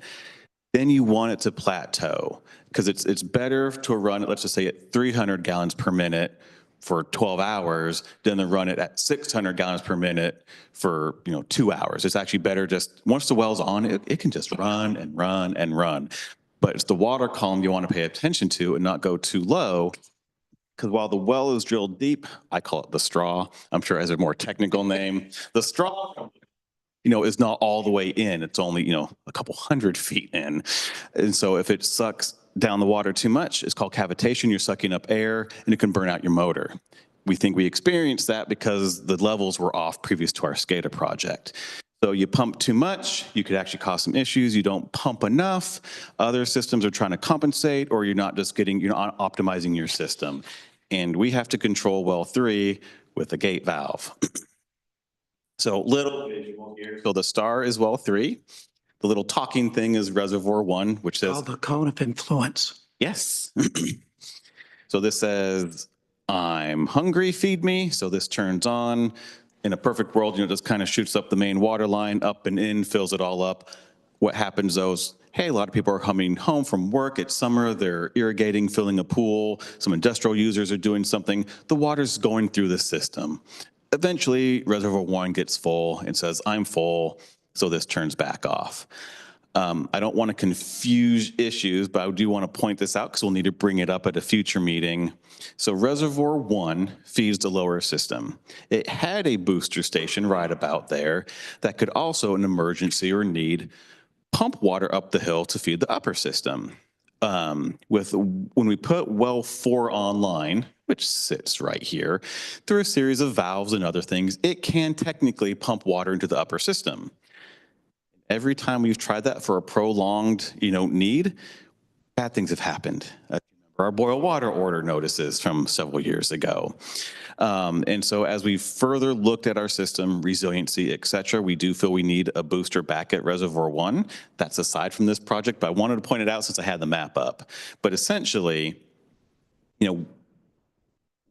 Then you want it to plateau because it's better to run it, let's just say at 300 gallons per minute for 12 hours than to run it at 600 gallons per minute for 2 hours. It's actually better just once the well's on, it can just run and run and run. But it's the water column you want to pay attention to and not go too low. Because while the well is drilled deep, I call it the straw. I'm sure it has a more technical name. The straw, is not all the way in. It's only, a couple hundred feet in. And so if it sucks down the water too much, it's called cavitation. You're sucking up air and it can burn out your motor. We think we experienced that because the levels were off previous to our SCADA project. So you pump too much, you could actually cause some issues. You don't pump enough. Other systems are trying to compensate, or you're not optimizing your system. And we have to control well 3 with a gate valve. So little visual here. So the star is well 3. The little talking thing is reservoir 1, which says, Oh, the cone of influence. yes. So this says, I'm hungry, feed me. So this turns on. In a perfect world, it just kind of shoots up the main water line, up and in, fills it all up. What happens though is, hey, a lot of people are coming home from work. It's summer. They're irrigating, filling a pool. Some industrial users are doing something. The water's going through the system. Eventually, reservoir 1 gets full and says, I'm full. So this turns back off. I don't want to confuse issues, but I do want to point this out because we'll need to bring it up at a future meeting. So reservoir 1 feeds the lower system. It had a booster station right about there that could also, in emergency or need, pump water up the hill to feed the upper system. When we put well 4 online, which sits right here, through a series of valves and other things, it can technically pump water into the upper system. Every time we've tried that for a prolonged, need, bad things have happened. Our boil water order notices from several years ago. And so as we further looked at our system, resiliency, et cetera, we do feel we need a booster back at reservoir 1. That's aside from this project, but I wanted to point it out since I had the map up. But essentially,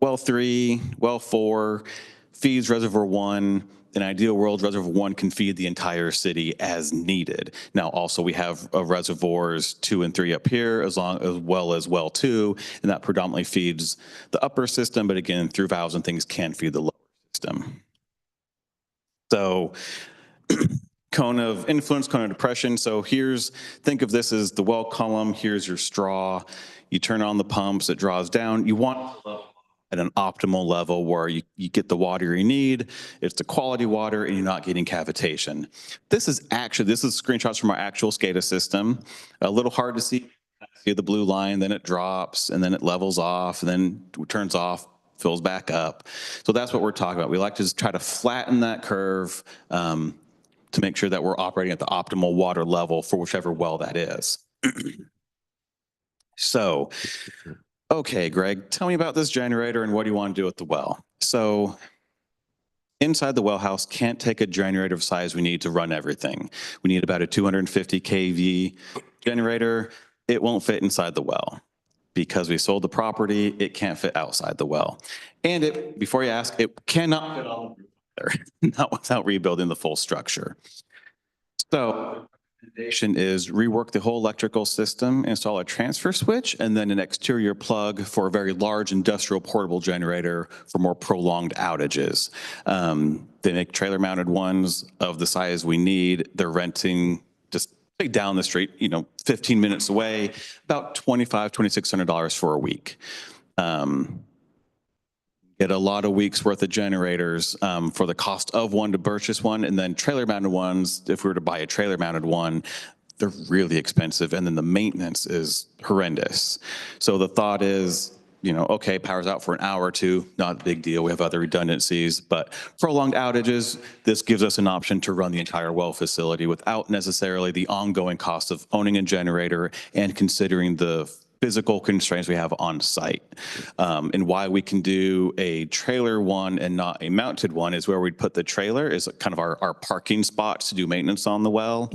well 3, well 4 feeds reservoir 1. In an ideal world, reservoir 1 can feed the entire city as needed. Now, also we have reservoirs 2 and 3 up here, as well as well 2, and that predominantly feeds the upper system, but again, through valves and things can feed the lower system. So cone of influence, cone of depression. So think of this as the well column. Here's your straw. You turn on the pumps, it draws down. You want at an optimal level where you get the water you need, it's the quality water, and you're not getting cavitation. This is screenshots from our actual SCADA system. A little hard to see the blue line, then it drops, and then it levels off, and then turns off, fills back up. So that's what we're talking about. We like to just try to flatten that curve to make sure that we're operating at the optimal water level for whichever well that is. So, okay, Greg, tell me about this generator and what do you want to do with the well? So inside the well house can't take a generator of size we need to run everything. We need about a 250 kV generator. It won't fit inside the well. Because we sold the property, it can't fit outside the well. And before you ask, it cannot fit on the roof there, not without rebuilding the full structure. So recommendation is rework the whole electrical system, install a transfer switch, and then an exterior plug for a very large industrial portable generator for more prolonged outages. They make trailer mounted ones of the size we need. They're renting just down the street, 15 minutes away, about $2,500, $2,600 for a week. Get a lot of weeks worth of generators for the cost of one to purchase one, and then trailer mounted ones, if we were to buy a trailer mounted one, they're really expensive. And then the maintenance is horrendous. So the thought is, you know, okay, power's out for an hour or two, not a big deal. We have other redundancies, but prolonged outages, this gives us an option to run the entire well facility without necessarily the ongoing cost of owning a generator and considering the physical constraints we have on site. And why we can do a trailer one and not a mounted one is where we'd put the trailer is kind of our parking spots to do maintenance on the well.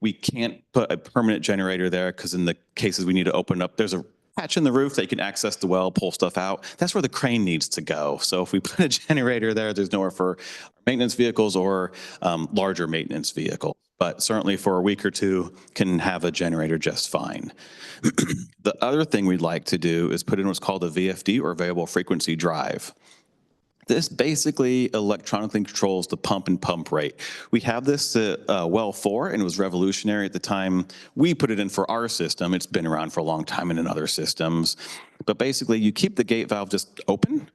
We can't put a permanent generator there because in the cases we need to open up, there's a patch in the roof that you can access the well, pull stuff out. That's where the crane needs to go. So if we put a generator there, there's nowhere for maintenance vehicles or larger maintenance vehicles. But certainly for a week or two can have a generator just fine. The other thing we'd like to do is put in what's called a VFD or variable frequency drive. This basically electronically controls the pump and pump rate. We have this at well 4, and it was revolutionary at the time we put it in for our system. It's been around for a long time and in other systems. But basically, you keep the gate valve just open,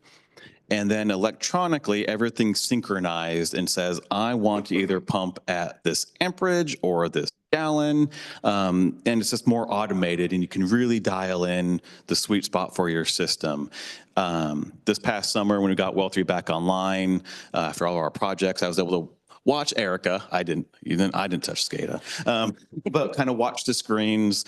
and then electronically, everything's synchronized and says, I want to either pump at this amperage or this gallon. And it's just more automated, and you can really dial in the sweet spot for your system. This past summer, when we got Well 3 back online, after all of our projects, I was able to watch Erica. I didn't touch SCADA, but kind of watch the screens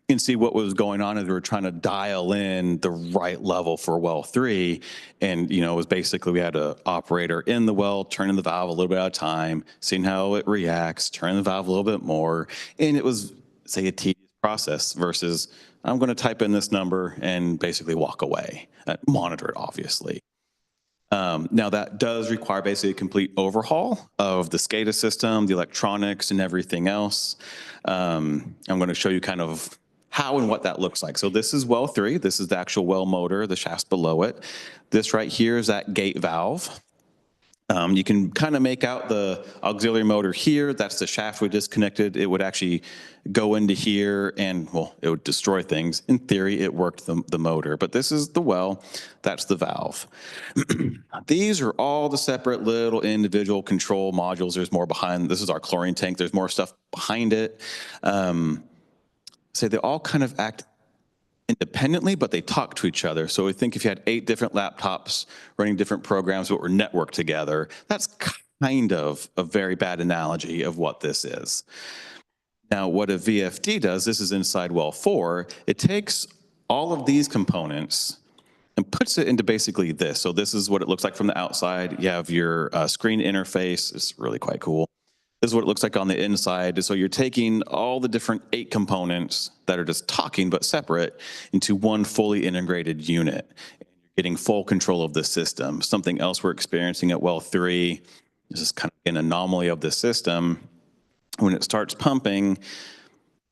and see what was going on as we were trying to dial in the right level for Well 3. And, you know, it was basically we had an operator in the well, turning the valve a little bit at a time, seeing how it reacts, turning the valve a little bit more. And it was, say, a tedious process versus I'm going to type in this number and basically walk away, monitor it, obviously. Now, that does require basically a complete overhaul of the SCADA system, the electronics, and everything else. I'm going to show you kind of how and what that looks like. So this is Well 3. This is the actual well motor, the shafts below it. This right here is that gate valve. You can kind of make out the auxiliary motor here. That's the shaft we disconnected. It would actually go into here and, well, it would destroy things. In theory, it worked the motor, but this is the well. That's the valve. These are all the separate little individual control modules. There's more behind. This is our chlorine tank. There's more stuff behind it. So they all kind of act independently, but they talk to each other. So I think if you had 8 different laptops running different programs that were networked together, that's kind of a very bad analogy of what this is. Now, what a VFD does, this is inside Well 4, it takes all of these components and puts it into basically this. So this is what it looks like from the outside. You have your screen interface. It's really quite cool. This is what it looks like on the inside. So you're taking all the different 8 components that are just talking but separate into one fully integrated unit. You're getting full control of the system. Something else we're experiencing at Well 3, this is kind of an anomaly of the system. When it starts pumping,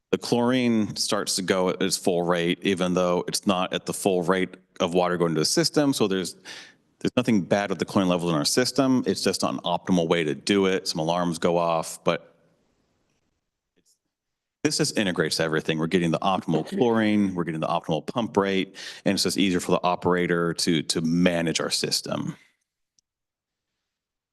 the chlorine starts to go at its full rate, even though it's not at the full rate of water going to the system. So there's nothing bad with the chlorine level in our system. It's just not an optimal way to do it. Some alarms go off, but this just integrates everything. We're getting the optimal chlorine, we're getting the optimal pump rate, and it's just easier for the operator to manage our system.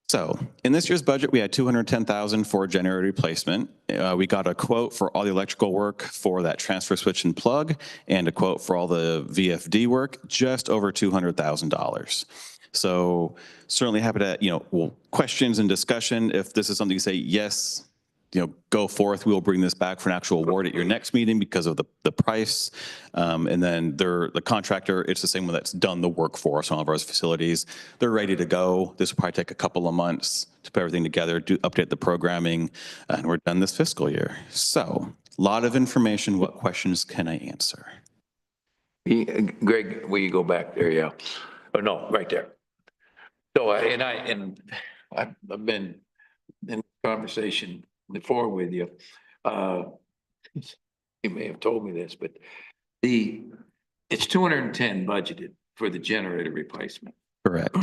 So in this year's budget, we had $210,000 for generator replacement. We got a quote for all the electrical work for that transfer switch and plug, and a quote for all the VFD work, just over $200,000. So certainly happy to, questions and discussion. If this is something you say, yes, go forth, we will bring this back for an actual award at your next meeting because of the price. And then the contractor, it's the same one that's done the work for us on all of our facilities. They're ready to go. This will probably take a couple of months to put everything together, update the programming, and we're done this fiscal year. So a lot of information. What questions can I answer? Greg, will you go back there? Yeah. Oh, no, right there. So, I've been in conversation before with you. You may have told me this, but it's 210 budgeted for the generator replacement. Correct.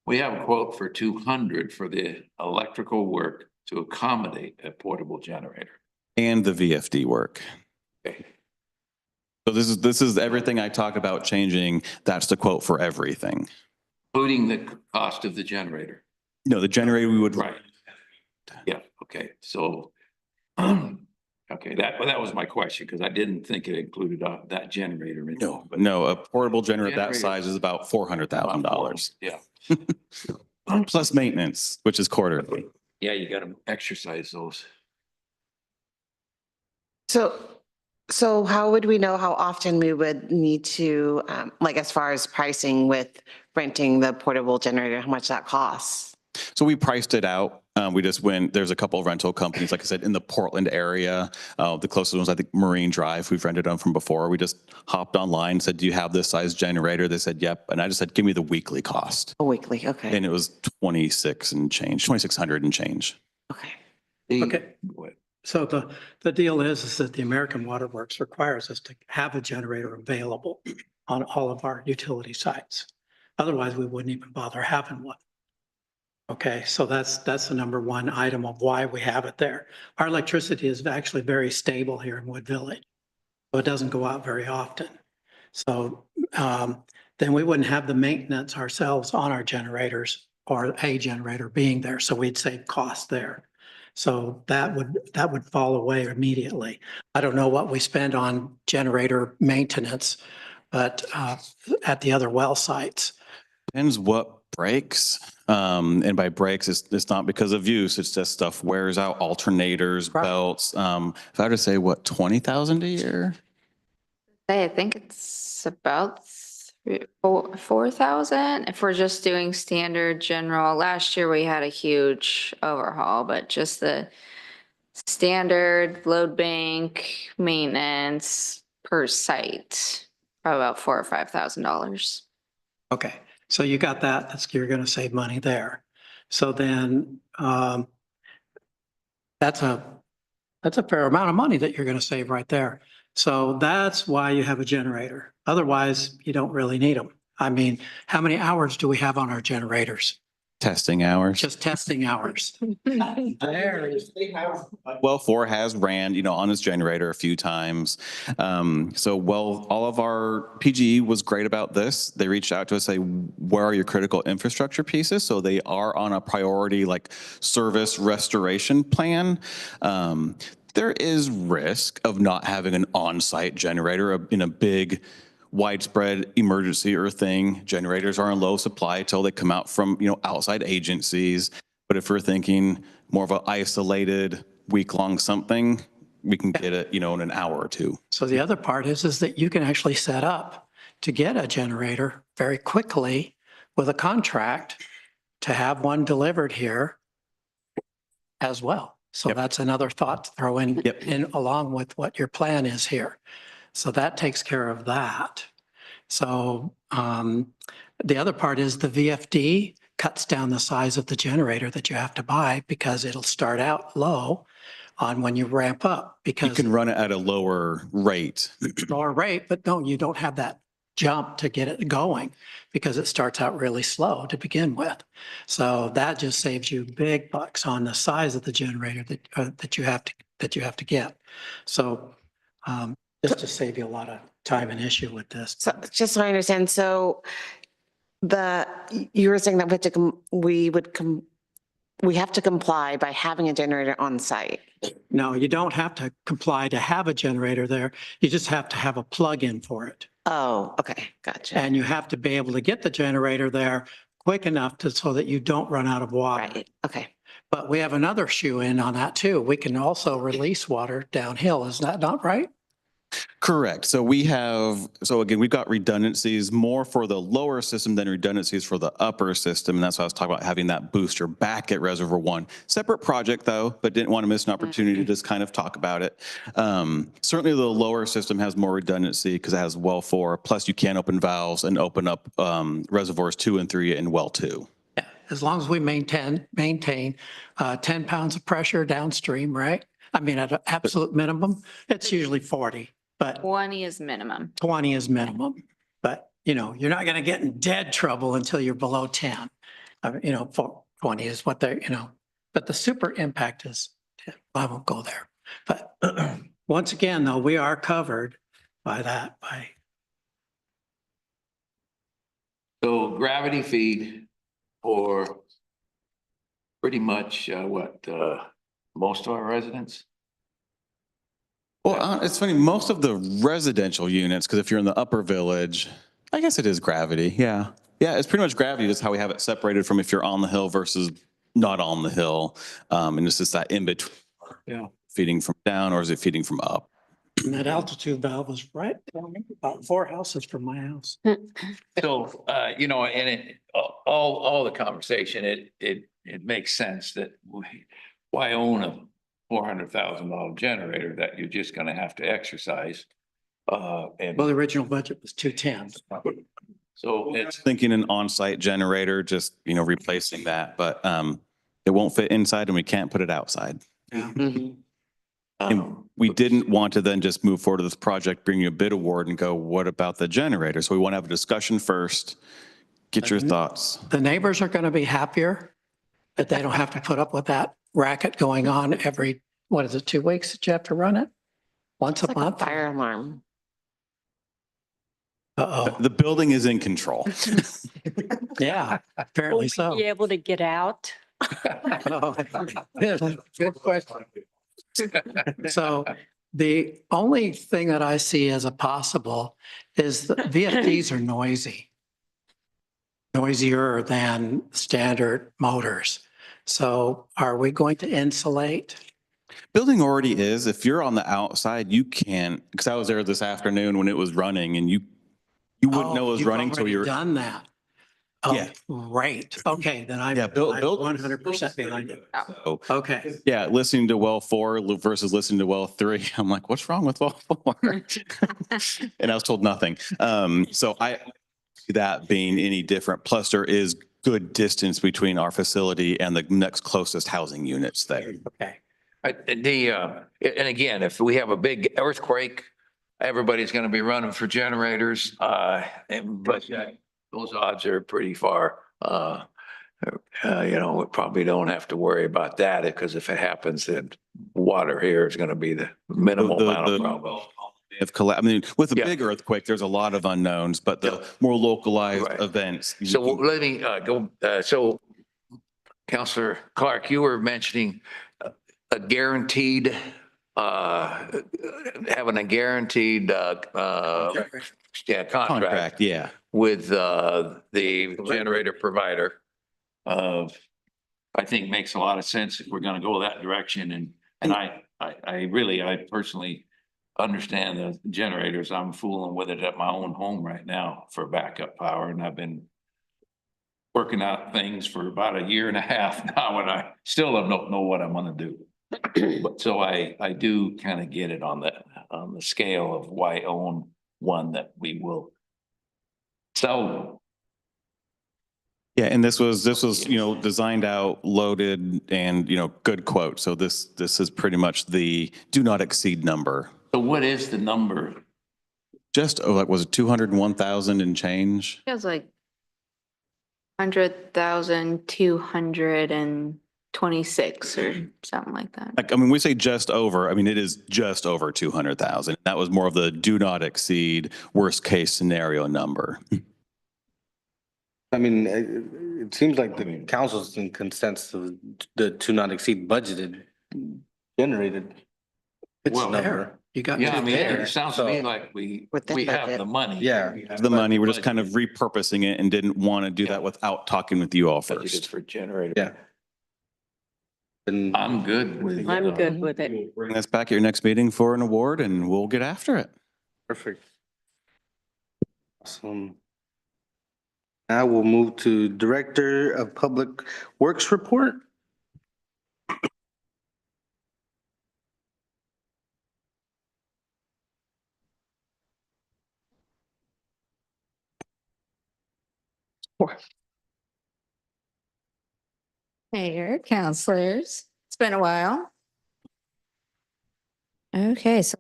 We have a quote for 200 for the electrical work to accommodate a portable generator. And the VFD work. Okay. So this is everything I talk about changing. That's the quote for everything. Including the cost of the generator. No, the generator we would. Right. Yeah, okay. So Okay, that was my question, because I didn't think it included that generator. in it, No, but- no, a portable generator that Generator. size is about $400,000 Yeah, plus maintenance, which is quarterly. yeah, you gotta exercise those. So how would we know how often we would need to, like as far as pricing with renting the portable generator, how much that costs? So we priced it out. We just went, there's a couple of rental companies, like I said, in the Portland area. The closest one's, I think, Marine Drive. We've rented them from before. We just hopped online, said, do you have this size generator? They said, yep. And I just said, give me the weekly cost. A weekly, okay, And it was 26 and change, 2,600 and change. okay. Okay. So the deal is that the American Water Works requires us to have a generator available on all of our utility sites. Otherwise, we wouldn't even bother having one. Okay, so that's the number one item of why we have it there. Our electricity is actually very stable here in Wood Village. So it doesn't go out very often. So then we wouldn't have the maintenance ourselves on our generators or a generator being there. So we'd save costs there. So that would fall away immediately. I don't know what we spend on generator maintenance, but at the other well sites. Depends what breaks. And by breaks, it's not because of use. It's just stuff wears out, alternators, Right. belts. If I were to say, what, 20,000 a year? I think it's about 4,000 if we're just doing standard general. Last year we had a huge overhaul, but just the standard load bank maintenance per site, probably about $4,000 or $5,000. Okay, so you got that. You're going to save money there. So then that's a fair amount of money that you're going to save right there. So that's why you have a generator. Otherwise, you don't really need them. I mean, how many hours do we have on our generators? Testing hours. Just testing hours. There is. Well, 4 has ran, on his generator a few times. All of our PGE was great about this. They reached out to us, say, where are your critical infrastructure pieces? So they are on a priority like service restoration plan. There is risk of not having an on-site generator in a big widespread emergency or thing. Generators are in low supply till they come out from, outside agencies. But if we're thinking more of an isolated week-long something, we can get it, in an hour or two. So the other part is that you can actually set up to get a generator very quickly with a contract to have one delivered here as well. So Yep. that's another thought to throw in, Yep. in along with what your plan is here. So that takes care of that. So the other part is the VFD cuts down the size of the generator that you have to buy because it'll start out low on when you ramp up You because can run it at a lower rate. lower rate, but no, you don't have that jump to get it going because it starts out really slow to begin with. So that just saves you big bucks on the size of the generator that you have to get. So just to save you a lot of time and issue with this. So just so I understand, so you were saying that we have to comply by having a generator on site. No, you don't have to comply to have a generator there. You just have to have a plug-in for it. Oh, okay, gotcha. And you have to be able to get the generator there quick enough so that you don't run out of water. Right, okay. But we have another shoe in on that too. We can also release water downhill. Is that not right? Correct. So we've got redundancies more for the lower system than redundancies for the upper system. And that's why I was talking about having that booster back at Reservoir 1. Separate project though, but didn't want to miss an opportunity to just kind of talk about it. Certainly the lower system has more redundancy because it has well 4, plus you can open valves and open up reservoirs 2 and 3 in well 2. Yeah, as long as we maintain 10 pounds of pressure downstream, right? I mean, at an absolute minimum, it's usually 40, but 20 is minimum. 20 is minimum. But, you're not going to get in dead trouble until you're below 10. 20 is what but the super impact is 10. I won't go there. But once again, though, we are covered by that, So gravity feed for pretty much most of our residents? Well, it's funny, most of the residential units, because if you're in the upper village, I guess it is gravity, yeah. Yeah, it's pretty much gravity, that's how we have it separated from if you're on the hill versus not on the hill. And it's just that in between. Yeah. Feeding from down, or is it feeding from up? And that altitude valve was right about 4 houses from my house. So, you know, and all the conversation, it makes sense that why own a $400,000 generator that you're just gonna have to exercise? And Well, the original budget was 210. so it's, Thinking an on-site generator, just, replacing that, but it won't fit inside and we can't put it outside. Yeah. And we didn't want to then just move forward to this project, bring you a bid award and go, what about the generator? So we want to have a discussion first, get your thoughts. The neighbors are going to be happier that they don't have to put up with that racket going on every, 2 weeks that you have to run it? Once a It's like a month? fire alarm. Uh-oh. The building is in control. Yeah, apparently so. Be able to get out? Oh, good question. So the only thing that I see as a possible is the VFDs are noisy. Noisier than standard motors. So are we going to insulate? Building already is, if you're on the outside, you can't, because I was there this afternoon when it was running and you wouldn't know it was You've running till already you're. done that. Oh, Yeah. great. Okay, then I'm Yeah, build- 100% behind you. Oh, Okay. yeah, listening to well 4 versus listening to well 3. I'm like, what's wrong with well 4? And I was told nothing. So I see that being any different. Plus there is good distance between our facility and the next closest housing units there. Okay. and again, if we have a big earthquake, everybody's gonna be running for generators, but those odds are pretty far. You know, we probably don't have to worry about that because if it happens, then water here is gonna be the minimal amount of problem. I mean, with a Yeah. big earthquake, there's a lot of unknowns, but the more localized Right. events. you So can- let me go, so Counselor Clark, you were mentioning a guaranteed, having a guaranteed, contract Contract, yeah. with the generator provider. I think makes a lot of sense if we're gonna go that direction and I personally understand the generators. I'm fooling with it at my own home right now for backup power and I've been working out things for about a year and a half now and I still don't know what I'm gonna do. But so I do kind of get it on the scale of why own one that we will sell. Yeah, and this was, designed out, loaded and, good quote. So this is pretty much the do not exceed number. So what is the number? Just, was it 201,000 and change? Feels like 100,226 or something like that. Like, I mean, we say just over, it is just over 200,000. That was more of the do not exceed worst case scenario number. I mean, it seems like the council's in consensus of the to not exceed budgeted generated. It's number. there. You got Yeah, I two mean, there. it sounds to me So- like we Within have budget. the money. Yeah. We have The money, we're just budget- kind of repurposing it and didn't want to do that without talking with you all budgeted first. for generator. Yeah. And I'm good with. I'm good with it. Bring this back at your next meeting for an award and we'll get after it. perfect. Awesome. Now we'll move to Director of Public Works report. Mayor, counselors, it's been a while. Okay, so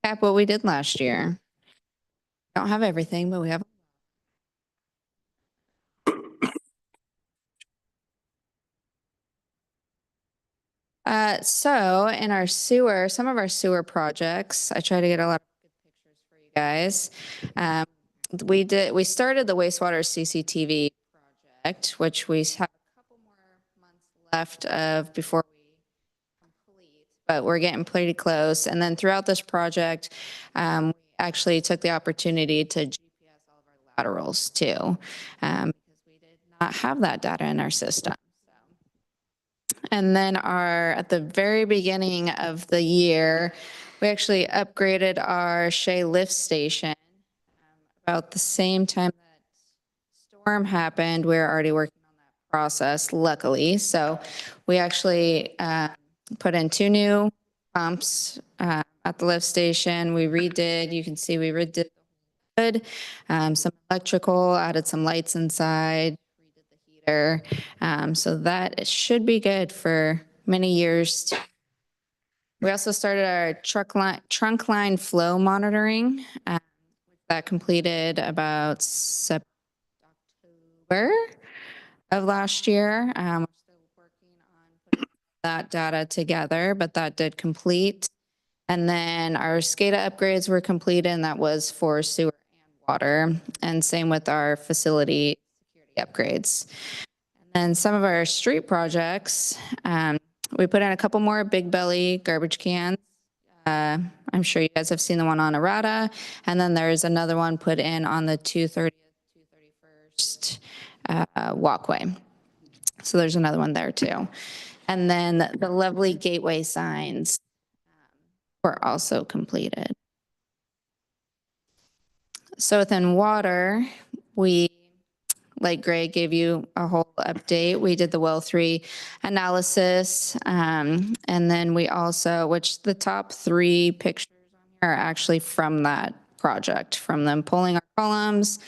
recap what we did last year. Don't have everything, but we have. So in our sewer, some of our sewer projects, I try to get a lot of good pictures for you guys. We started the wastewater CCTV project, which we have a couple more months left of before we complete. but we're getting pretty close. And then throughout this project, we actually took the opportunity to GPS all of our laterals too, because we did not have that data in our system. And then at the very beginning of the year, we actually upgraded our Shea lift station. About the same time that storm happened, we were already working on that process, luckily. So we actually put in 2 new pumps at the lift station. You can see we redid the hood, some electrical, added some lights inside, redid the heater. So that should be good for many years. We also started our trunk line flow monitoring. That completed about October of last year. We're still working on putting that data together, but that did complete. And then our SCADA upgrades were completed, and that was for sewer and water. And same with our facility security upgrades. And then some of our street projects, we put in a couple more Big Belly garbage cans. I'm sure you guys have seen the one on Arata. And then there's another one put in on the 230th, 231st walkway. So there's another one there too. And then the lovely gateway signs were also completed. So within water, like Greg gave you a whole update, we did the well 3 analysis. And then we also, which the top 3 pictures on here are actually from that project, from them pulling our columns,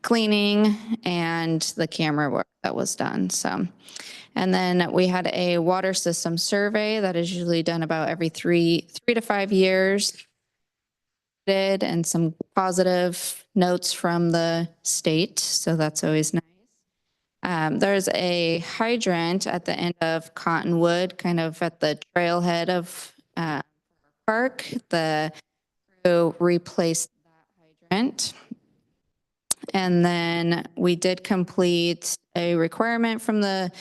cleaning, and the camera work that was done. So, and then we had a water system survey that is usually done about every 3 to 5 years. And some positive notes from the state, so that's always nice. There's a hydrant at the end of Cottonwood, kind of at the trailhead of park. The crew replaced that hydrant. And then we did complete a requirement from the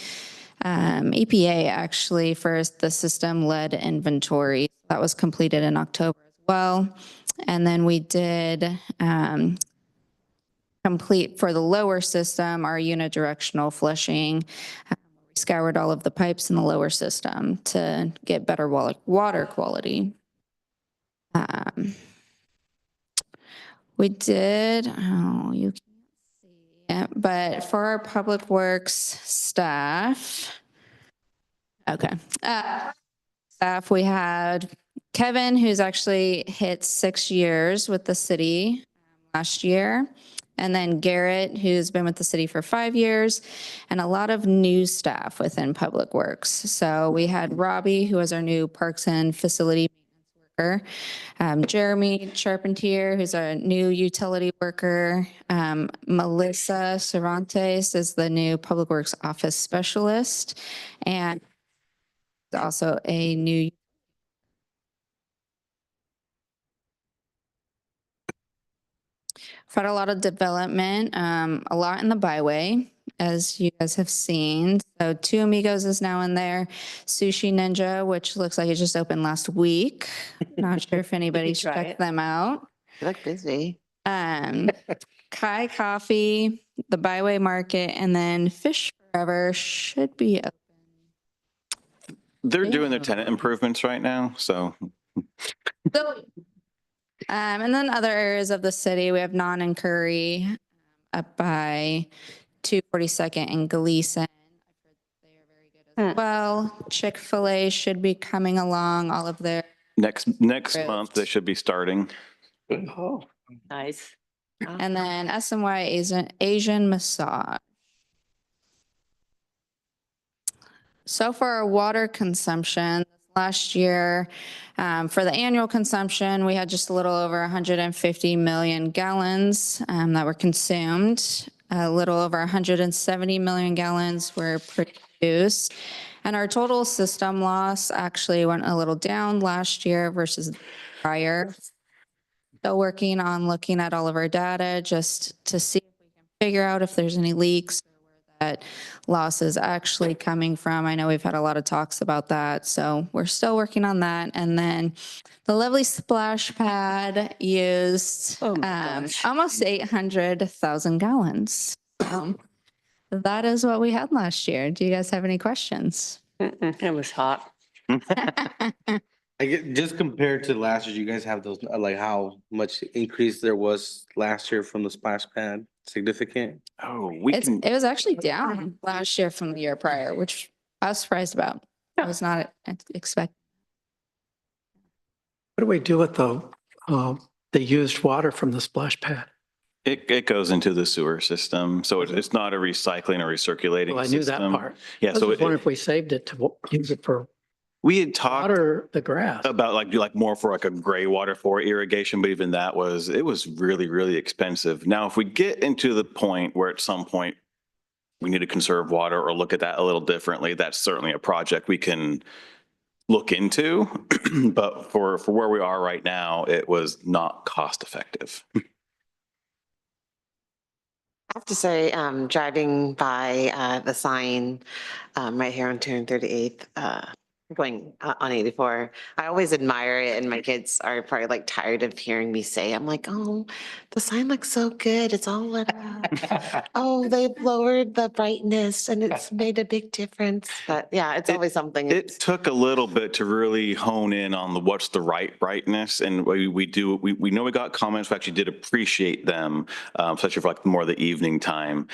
EPA actually for the system-led inventory. That was completed in October as well. And then we did complete for the lower system our unidirectional flushing. We scoured all of the pipes in the lower system to get better water quality. We did, you can't see it, but for our public works staff, staff, we had Kevin, who's actually hit 6 years with the city last year. And then Garrett, who's been with the city for 5 years, and a lot of new staff within Public Works. So we had Robbie, who was our new Parks and Facility Maintenance worker, Jeremy Charpentier, who's our new utility worker, Melissa Cervantes is the new Public Works Office Specialist, and also a new had a lot of development, a lot in the byway, as you guys have seen. So 2 Amigos is now in there. Sushi Ninja, which looks like it just opened last week. Not sure if anybody's checked them out. You look busy. Kai Coffee, the Byway Market, and then Fish Forever should be open. They're doing their tenant improvements right now, so. And then other areas of the city, we have Non and Curry up by 242nd and Gleason. They are very good as well. Chick-fil-A should be coming along, all of their. Next month, they should be starting. Oh, nice. And then SNY Asian Massage. So for our water consumption, last year, for the annual consumption, we had just a little over 150 million gallons that were consumed. A little over 170 million gallons were produced. And our total system loss actually went a little down last year versus prior. Still working on looking at all of our data just to see if we can figure out if there's any leaks or where that loss is actually coming from. I know we've had a lot of talks about that, so we're still working on that. And then the lovely splash pad used Oh my gosh. almost 800,000 gallons. That is what we had last year. Do you guys have any questions? It was hot. I get, just compared to last year, you guys have those, like how much increase there was last year from the splash pad? Significant? Oh, we can, It was actually down last year from the year prior, which I was surprised about. I was not expecting. What do we do with the used water from the splash pad? it goes into the sewer system. So it's not a recycling or recirculating Well, I knew that system. part. Yeah, I was so just wondering if we saved it to use it for we had talked water the grass. about like more for like a gray water for irrigation, but even that it was really, really expensive. Now, if we get into the point where at some point we need to conserve water or look at that a little differently, that's certainly a project we can look into. But for where we are right now, it was not cost effective. I have to say, driving by the sign right here on 238th, going on 84, I always admire it, and my kids are probably like tired of hearing me say, I'm like, oh, the sign looks so good. It's all lit up. Oh, they've lowered the brightness and it's made a big difference. But yeah, it's always something. It took a little bit to really hone in on what's the right brightness. And we know we got comments, we actually did appreciate them, especially for like more the evening time.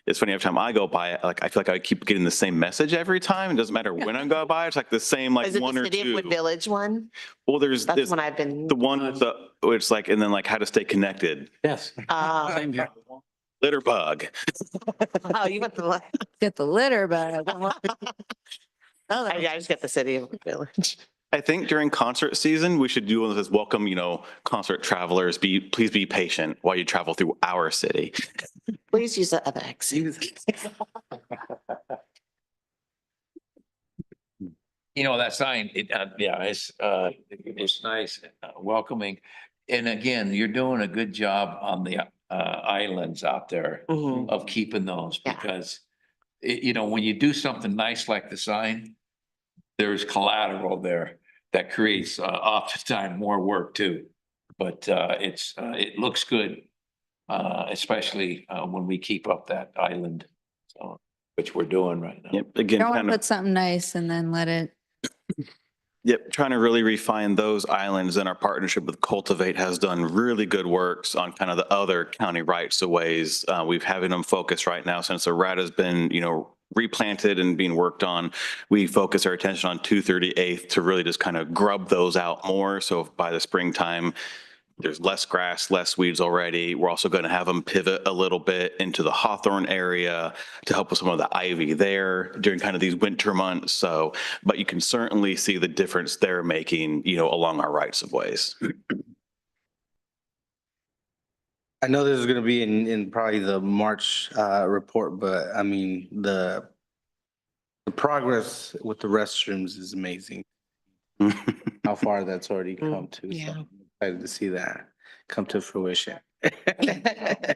It's funny, every time I go by it, like I feel like I keep getting the same message every time. It doesn't matter when I go by, it's like the same, like Is it one the or City of two. Wood Village one? Well, there's That's when I've been. the one, it's like, and then like how to stay connected. Yes. Same here. Litter bug. Oh, you went to. Get the litter, but I just get the City of Wood Village. I think during concert season, we should do one that says, welcome, concert travelers, please be patient while you travel through our city. Please use the other exit. That sign, it's nice, welcoming. And again, you're doing a good job on the islands out there Mhm. of keeping those Yeah. because when you do something nice like the sign, there's collateral there that creates oftentimes more work too. But it looks good, especially when we keep up that island, so which we're doing right now. Yep, again, don't want kind to of. put something nice and then let it. Yep, trying to really refine those islands, and our partnership with Cultivate has done really good works on kind of the other county rights of ways. We've having them focus right now since the rat has been, replanted and being worked on. We focus our attention on 238th to really just kind of grub those out more. So by the springtime, there's less grass, less weeds already. We're also going to have them pivot a little bit into the Hawthorne area to help with some of the ivy there during kind of these winter months. So, but you can certainly see the difference they're making, along our rights of ways. I know this is gonna be in probably the March report, but I mean, the progress with the restrooms is amazing. How far that's already come to. yeah. So I'm excited to see that come to fruition. I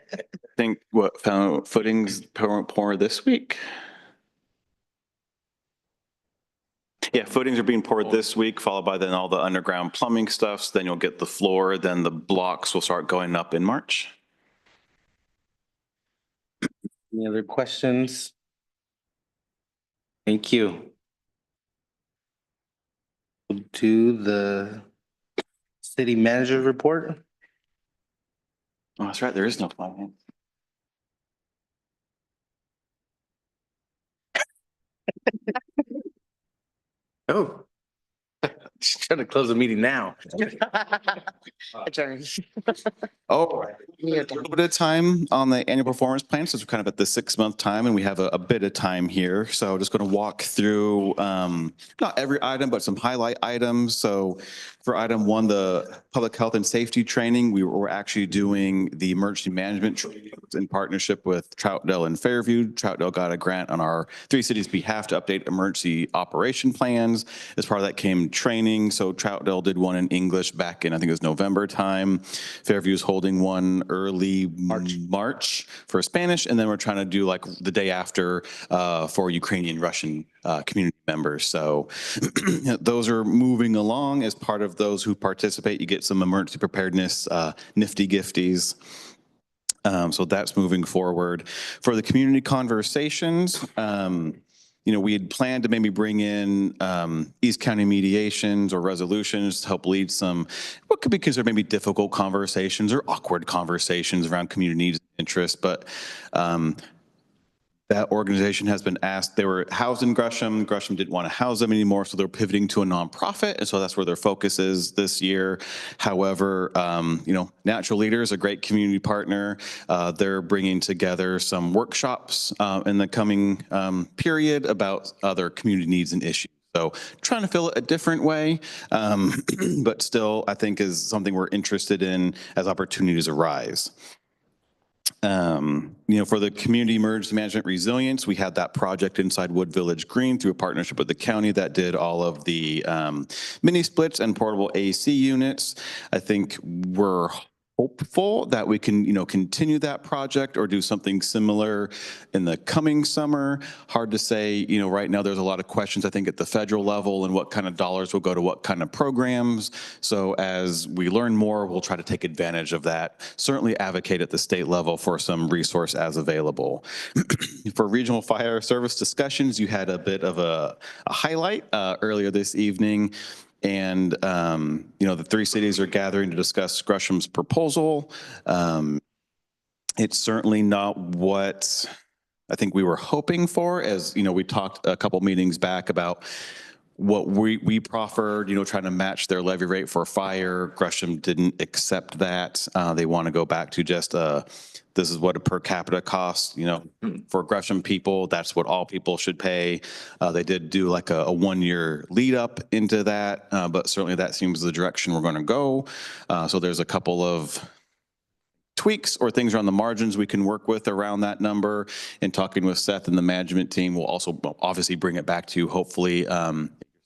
think footings pour this week. Yeah, footings are being poured this week, followed by then all the underground plumbing stuff. So then you'll get the floor, then the blocks will start going up in March. Any other questions? Thank you. We'll do the city manager report. Oh, that's right, there is no finance. Oh. Just trying to close the meeting now. Adjourn. Oh, a little bit of time on the annual performance plan, since we're kind of at the 6-month time and we have a bit of time here. So I'm just going to walk through not every item, but some highlight items. So for item 1, the public health and safety training, we were actually doing the emergency management training in partnership with Troutdale and Fairview. Troutdale got a grant on our 3 cities' behalf to update emergency operation plans. As part of that came training. So Troutdale did one in English back in, I think it was November time. Fairview's holding one early March for Spanish, and then we're trying to do like the day after for Ukrainian Russian community members. So those are moving along. As part of those who participate, you get some emergency preparedness nifty gifties. So that's moving forward. For the community conversations, we had planned to maybe bring in East County mediations or resolutions to help lead some what could be considered maybe difficult conversations or awkward conversations around community needs and interests. But that organization has been asked, they were housed in Gresham. Gresham didn't want to house them anymore, so they're pivoting to a nonprofit. And so that's where their focus is this year. However, Natural Leader is a great community partner. They're bringing together some workshops in the coming period about other community needs and issues. So trying to fill it a different way, but still I think is something we're interested in as opportunities arise. For the community emergency management resilience, we had that project inside Wood Village Green through a partnership with the county that did all of the mini splits and portable AC units. I think we're hopeful that we can, continue that project or do something similar in the coming summer. Hard to say, right now there's a lot of questions, I think, at the federal level and what kind of dollars will go to what kind of programs. So as we learn more, we'll try to take advantage of that. Certainly advocate at the state level for some resource as available. For regional fire service discussions, you had a bit of a highlight earlier this evening. And, the three cities are gathering to discuss Gresham's proposal. It's certainly not what I think we were hoping for, as, we talked a couple meetings back about what we proffered, trying to match their levy rate for fire. Gresham didn't accept that. They want to go back to just this is what a per capita cost, for Gresham people. That's what all people should pay. They did do like a 1-year lead up into that, but certainly that seems the direction we're going to go. So there's a couple of tweaks or things around the margins we can work with around that number. And talking with Seth and the management team, we'll also obviously bring it back to you, hopefully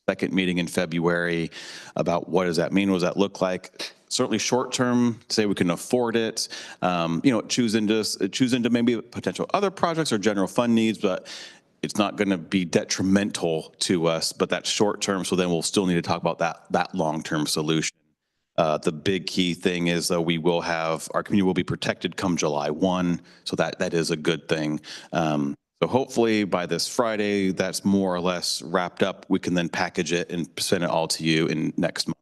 second meeting in February about what does that mean? What does that look like? Certainly short term, say we can afford it, choose into maybe potential other projects or general fund needs, but it's not going to be detrimental to us, but that's short term. So then we'll still need to talk about that long-term solution. The big key thing is that our community will be protected come July 1. So that is a good thing. So hopefully by this Friday, that's more or less wrapped up. We can then package it and send it all to you in next month.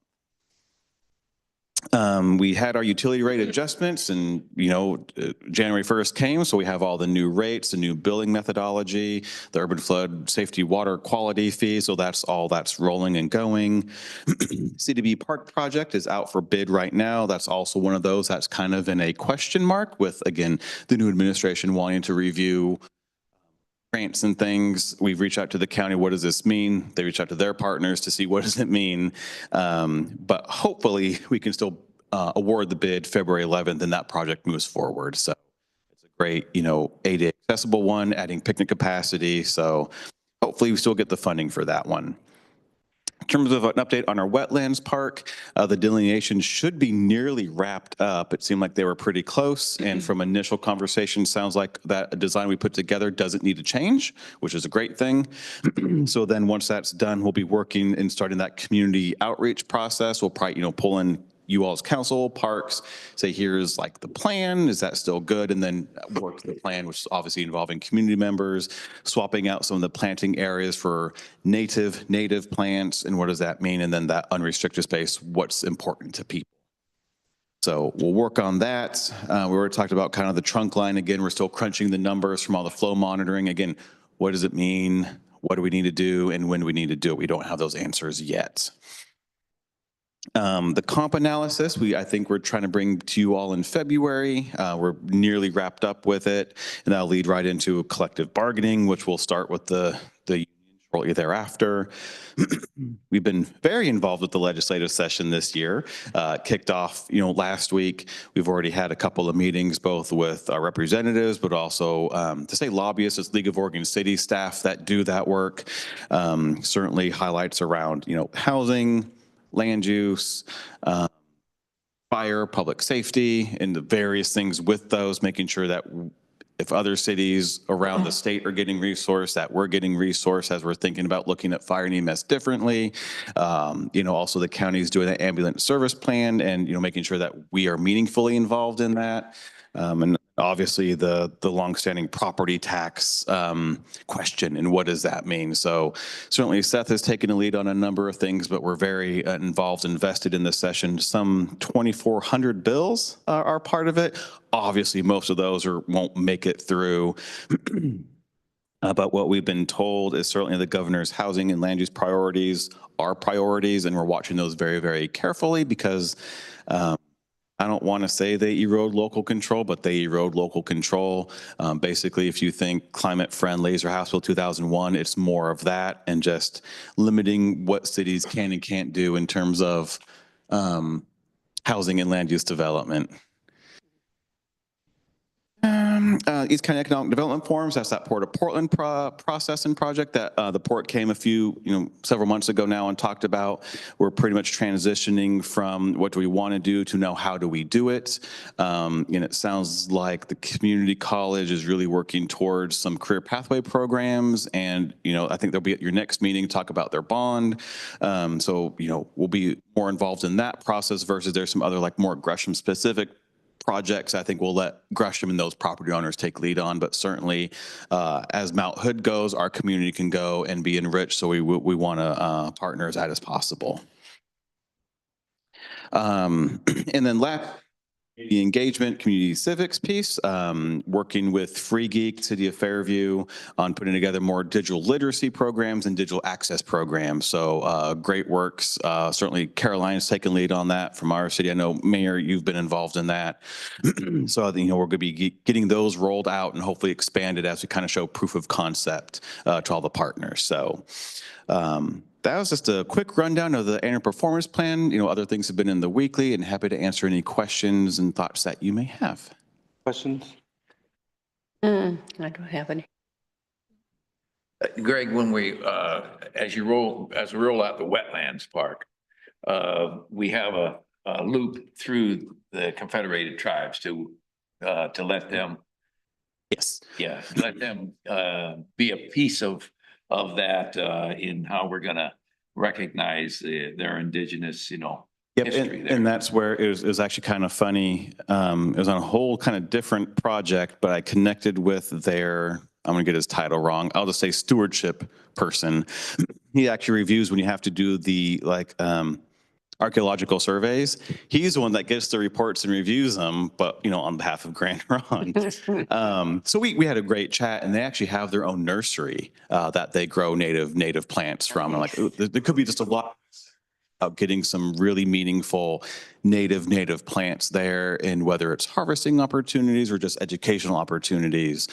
We had our utility rate adjustments and, January 1st came, so we have all the new rates, the new billing methodology, the urban flood safety water quality fee. So that's rolling and going. CDB Park project is out for bid right now. That's also one of those that's kind of in a question mark with, again, the new administration wanting to review grants and things. We've reached out to the county. What does this mean? They reach out to their partners to see what does it mean. But hopefully we can still award the bid February 11th and that project moves forward. So it's a great, ADA accessible one, adding picnic capacity. So hopefully we still get the funding for that one. In terms of an update on our wetlands park, the delineation should be nearly wrapped up. It seemed like they were pretty close. And from initial conversation, sounds like that design we put together doesn't need to change, which is a great thing. So then once that's done, we'll be working and starting that community outreach process. We'll probably, pull in you all's council, parks, say, here's like the plan, is that still good? And then work the plan, which is obviously involving community members, swapping out some of the planting areas for native plants, and what does that mean? And then that unrestricted space, what's important to people. So we'll work on that. We already talked about kind of the trunk line. Again, we're still crunching the numbers from all the flow monitoring. Again, what does it mean? What do we need to do? And when do we need to do it? We don't have those answers yet. The comp analysis, I think we're trying to bring to you all in February. We're nearly wrapped up with it, and that'll lead right into collective bargaining, which will start with the union shortly thereafter. We've been very involved with the legislative session this year. Kicked off, last week. We've already had a couple of meetings, both with our representatives, but also to say lobbyists, it's League of Oregon City staff that do that work. Certainly highlights around, housing, land use, fire, public safety, and the various things with those, making sure that if other cities around the state are getting resource, that we're getting resource as we're thinking about looking at fire and EMS differently. Also the county's doing an ambulance service plan and, making sure that we are meaningfully involved in that. And obviously the longstanding property tax question and what does that mean? So certainly Seth has taken a lead on a number of things, but we're very involved, invested in this session. Some 2,400 bills are part of it. Obviously, most of those won't make it through. But what we've been told is certainly the governor's housing and land use priorities are priorities, and we're watching those very, very carefully because I don't want to say they erode local control, but they erode local control. Basically, if you think climate friendly or House Bill 2001, it's more of that and just limiting what cities can and can't do in terms of housing and land use development. East County Economic Development Forums, that's that Port of Portland process and project that the port came several months ago now and talked about. We're pretty much transitioning from what do we want to do to now how do we do it. And it sounds like the community college is really working towards some career pathway programs. And, I think they'll be at your next meeting, talk about their bond. So, we'll be more involved in that process versus there's some other more Gresham specific projects I think we'll let Gresham and those property owners take lead on, but certainly as Mount Hood goes, our community can go and be enriched, so we want to partner as that as possible. And then last, the engagement, community civics piece, working with Free Geek, City of Fairview on putting together more digital literacy programs and digital access programs. So great works. Certainly Caroline's taken lead on that from our city. I know, Mayor, you've been involved in that. So, we're going to be getting those rolled out and hopefully expanded as we kind of show proof of concept to all the partners. So that was just a quick rundown of the annual performance plan. Other things have been in the weekly, and happy to answer any questions and thoughts that you may have. Questions? I don't have any. Greg, when we, as we roll out the wetlands park, we have a loop through the Confederated Tribes to let them, Yes. let them be a piece of that in how we're going to recognize their indigenous, Yep, history there. and that's where it was actually kind of funny. It was on a whole kind of different project, but I connected with their, I'm going to get his title wrong, I'll just say stewardship person. He actually reviews when you have to do the archaeological surveys. He's the one that gets the reports and reviews them, but on behalf of Grand Ron. So we had a great chat, and they actually have their own nursery that they grow native plants from. And there could be just a lot of getting some really meaningful native plants there, and whether it's harvesting opportunities or just educational opportunities,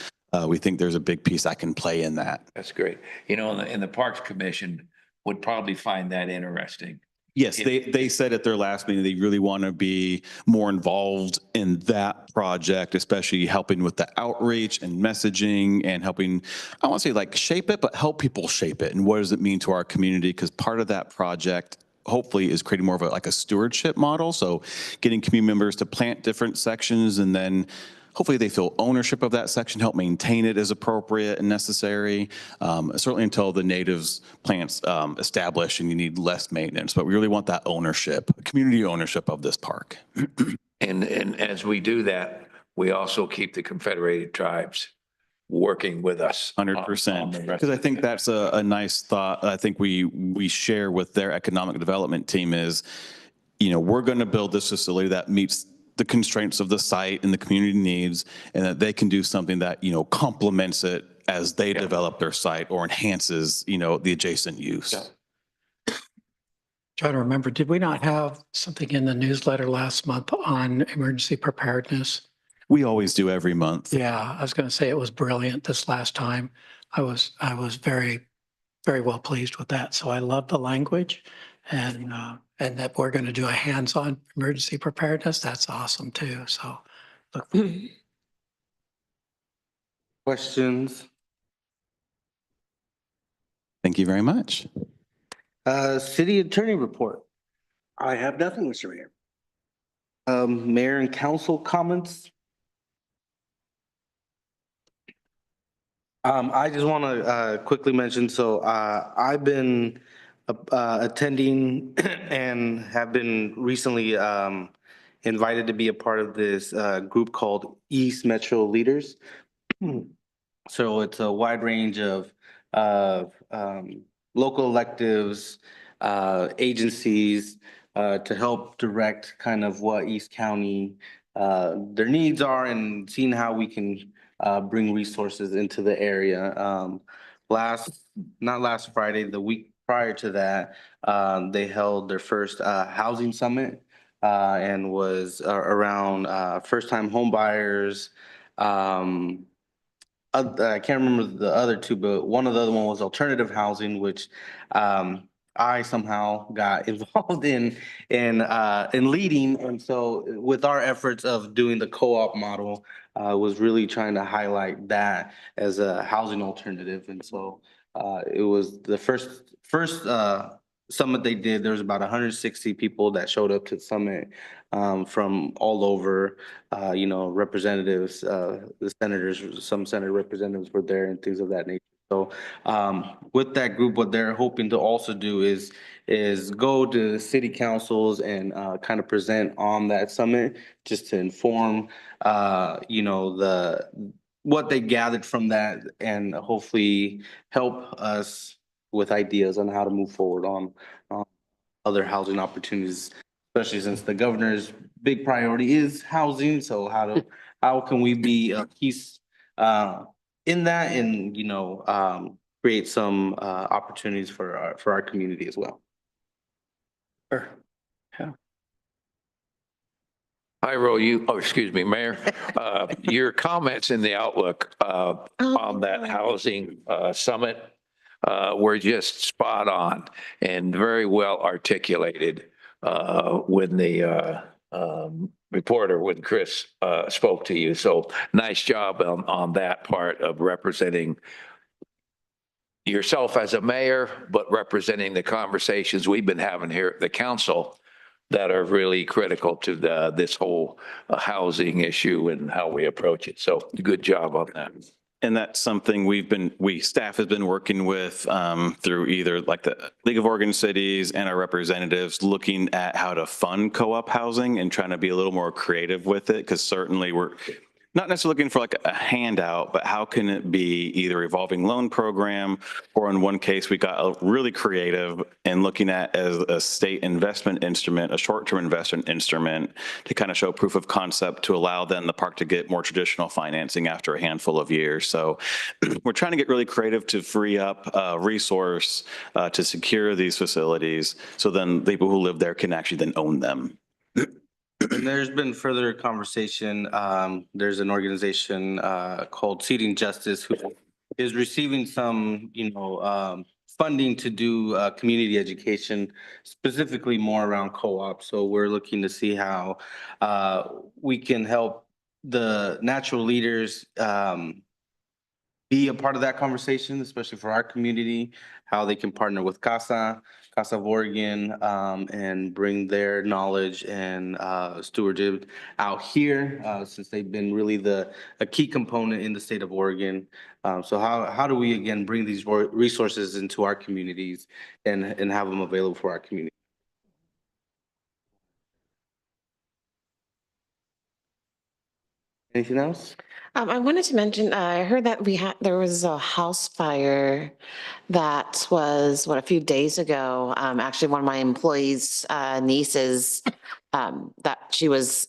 we think there's a big piece I can play in that. That's great. And the Parks Commission would probably find that interesting. Yes, they said at their last meeting, they really want to be more involved in that project, especially helping with the outreach and messaging and helping, I don't want to say shape it, but help people shape it. And what does it mean to our community? Because part of that project hopefully is creating more of a stewardship model. So getting community members to plant different sections, and then hopefully they feel ownership of that section, help maintain it as appropriate and necessary. Certainly until the natives plants establish and you need less maintenance, but we really want that ownership, community ownership of this park. And as we do that, we also keep the Confederated Tribes working with us. 100%. Because I think that's a nice thought. I think we share with their economic development team is, we're going to build this facility that meets the constraints of the site and the community needs, and that they can do something that, complements it as they develop their site or enhances, the adjacent use. Yeah. Trying to remember, did we not have something in the newsletter last month on emergency preparedness? We always do every month. Yeah, I was going to say it was brilliant this last time. I was very, very well pleased with that. So I love the language, and that we're going to do a hands-on emergency preparedness. That's awesome too. So look. Questions? Thank you very much. City Attorney report. I have nothing, Mr. Mayor. Mayor and council comments? I just want to quickly mention, so I've been attending and have been recently invited to be a part of this group called East Metro Leaders. So it's a wide range of local electives, agencies to help direct kind of what East County their needs are and seeing how we can bring resources into the area. Not last Friday, the week prior to that, they held their first housing summit and was around first-time home buyers. I can't remember the other two, but one of the other one was alternative housing, which I somehow got involved in leading. And so with our efforts of doing the co-op model, was really trying to highlight that as a housing alternative. And so it was the first summit they did. There was about 160 people that showed up to the summit from all over, representatives, the senators, some Senate representatives were there and things of that nature. So with that group, what they're hoping to also do is go to city councils and kind of present on that summit just to inform, what they gathered from that and hopefully help us with ideas on how to move forward on other housing opportunities, especially since the governor's big priority is housing. So how can we be a piece in that and, create some opportunities for our community as well. Sure. Excuse me, Mayor, your comments in the Outlook on that housing summit were just spot on and very well articulated when the reporter, when Chris spoke to you. So nice job on that part of representing yourself as a mayor, but representing the conversations we've been having here at the council that are really critical to this whole housing issue and how we approach it. So good job on that. And that's something staff has been working with through either like the League of Oregon Cities and our representatives looking at how to fund co-op housing and trying to be a little more creative with it. Because certainly we're not necessarily looking for like a handout, but how can it be either revolving loan program, or in one case, we got really creative and looking at as a state investment instrument, a short-term investment instrument to kind of show proof of concept to allow then the park to get more traditional financing after a handful of years. So we're trying to get really creative to free up resource to secure these facilities. So then people who live there can actually then own them. And there's been further conversation. There's an organization called Seeding Justice who is receiving some, funding to do community education, specifically more around co-op. So we're looking to see how we can help the natural leaders be a part of that conversation, especially for our community, how they can partner with CASA of Oregon, and bring their knowledge and stewardship out here, since they've been really a key component in the state of Oregon. So how do we, again, bring these resources into our communities and have them available for our community? Anything else? I wanted to mention, I heard that there was a house fire that was, a few days ago. Actually, one of my employees' nieces, that she was,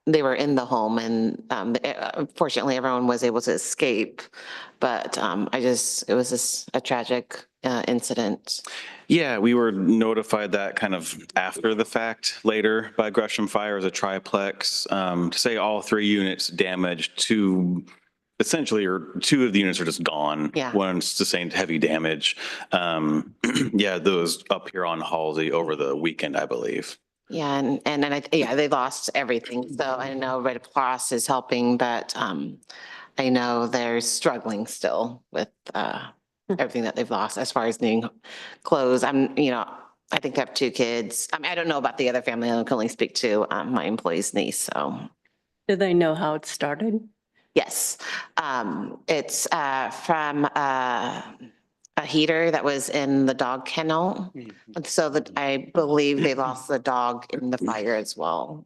they were in the home and unfortunately everyone was able to escape. But it was just a tragic incident. Yeah, we were notified that kind of after the fact later by Gresham Fire as a triplex, to say all 3 units damaged, 2 essentially, or 2 of the units are just gone. Yeah. One sustained heavy damage. Yeah, those up here on Halsey over the weekend, I believe. Yeah, and then they lost everything. So I know Red Cross is helping, but I know they're struggling still with everything that they've lost as far as needing clothes. I think I have 2 kids. I mean, I don't know about the other family. I can only speak to my employee's niece, so. Do they know how it started? Yes, it's from a heater that was in the dog kennel. And so that I believe they lost the dog in the fire as well.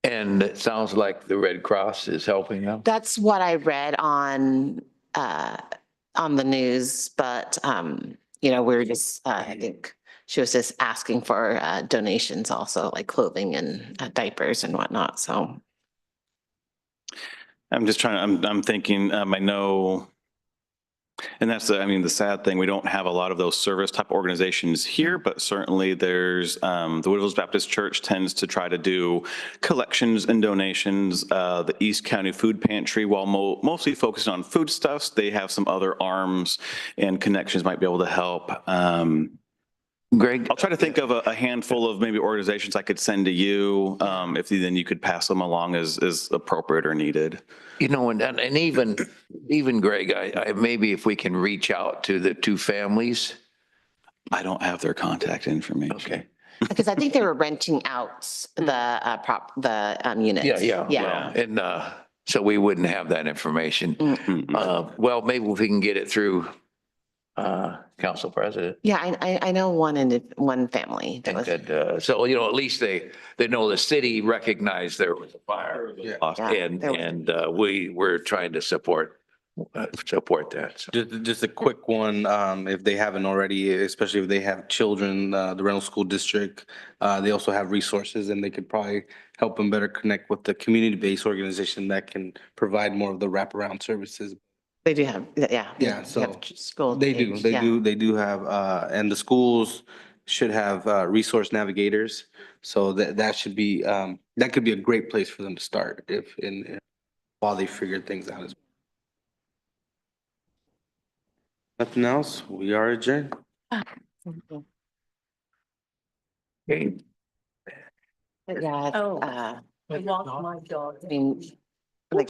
And it sounds like the Red Cross is helping them. That's what I read on the news, but we're just, I think she was just asking for donations also, like clothing and diapers and whatnot, so. I'm just trying, I'm thinking, I know, and that's, the sad thing, we don't have a lot of those service type organizations here, but certainly there's, the Woodville Baptist Church tends to try to do collections and donations. The East County Food Pantry, while mostly focused on foodstuffs, they have some other arms and connections might be able to help. Greg? I'll try to think of a handful of maybe organizations I could send to you, if then you could pass them along as appropriate or needed. And even Greg, I maybe if we can reach out to the 2 families. I don't have their contact information. Okay. Because I think they were renting out the units. Yeah. And so we wouldn't have that information. Well, maybe if we can get it through council president. Yeah, I know one family that was. So, at least they know the city recognized there was a fire. Yeah. And we're trying to support that. So. Just a quick one, if they haven't already, especially if they have children, the Reynolds School District, they also have resources and they could probably help them better connect with the community-based organization that can provide more of the wraparound services. They do have, yeah. Yeah, so have school they do, age, they yeah. do, they do have, and the schools should have resource navigators. So that should be, that could be a great place for them to start while they figure things out as well. Nothing else? We are adjourned. Okay. Yeah, Oh. I walked my dog. I mean,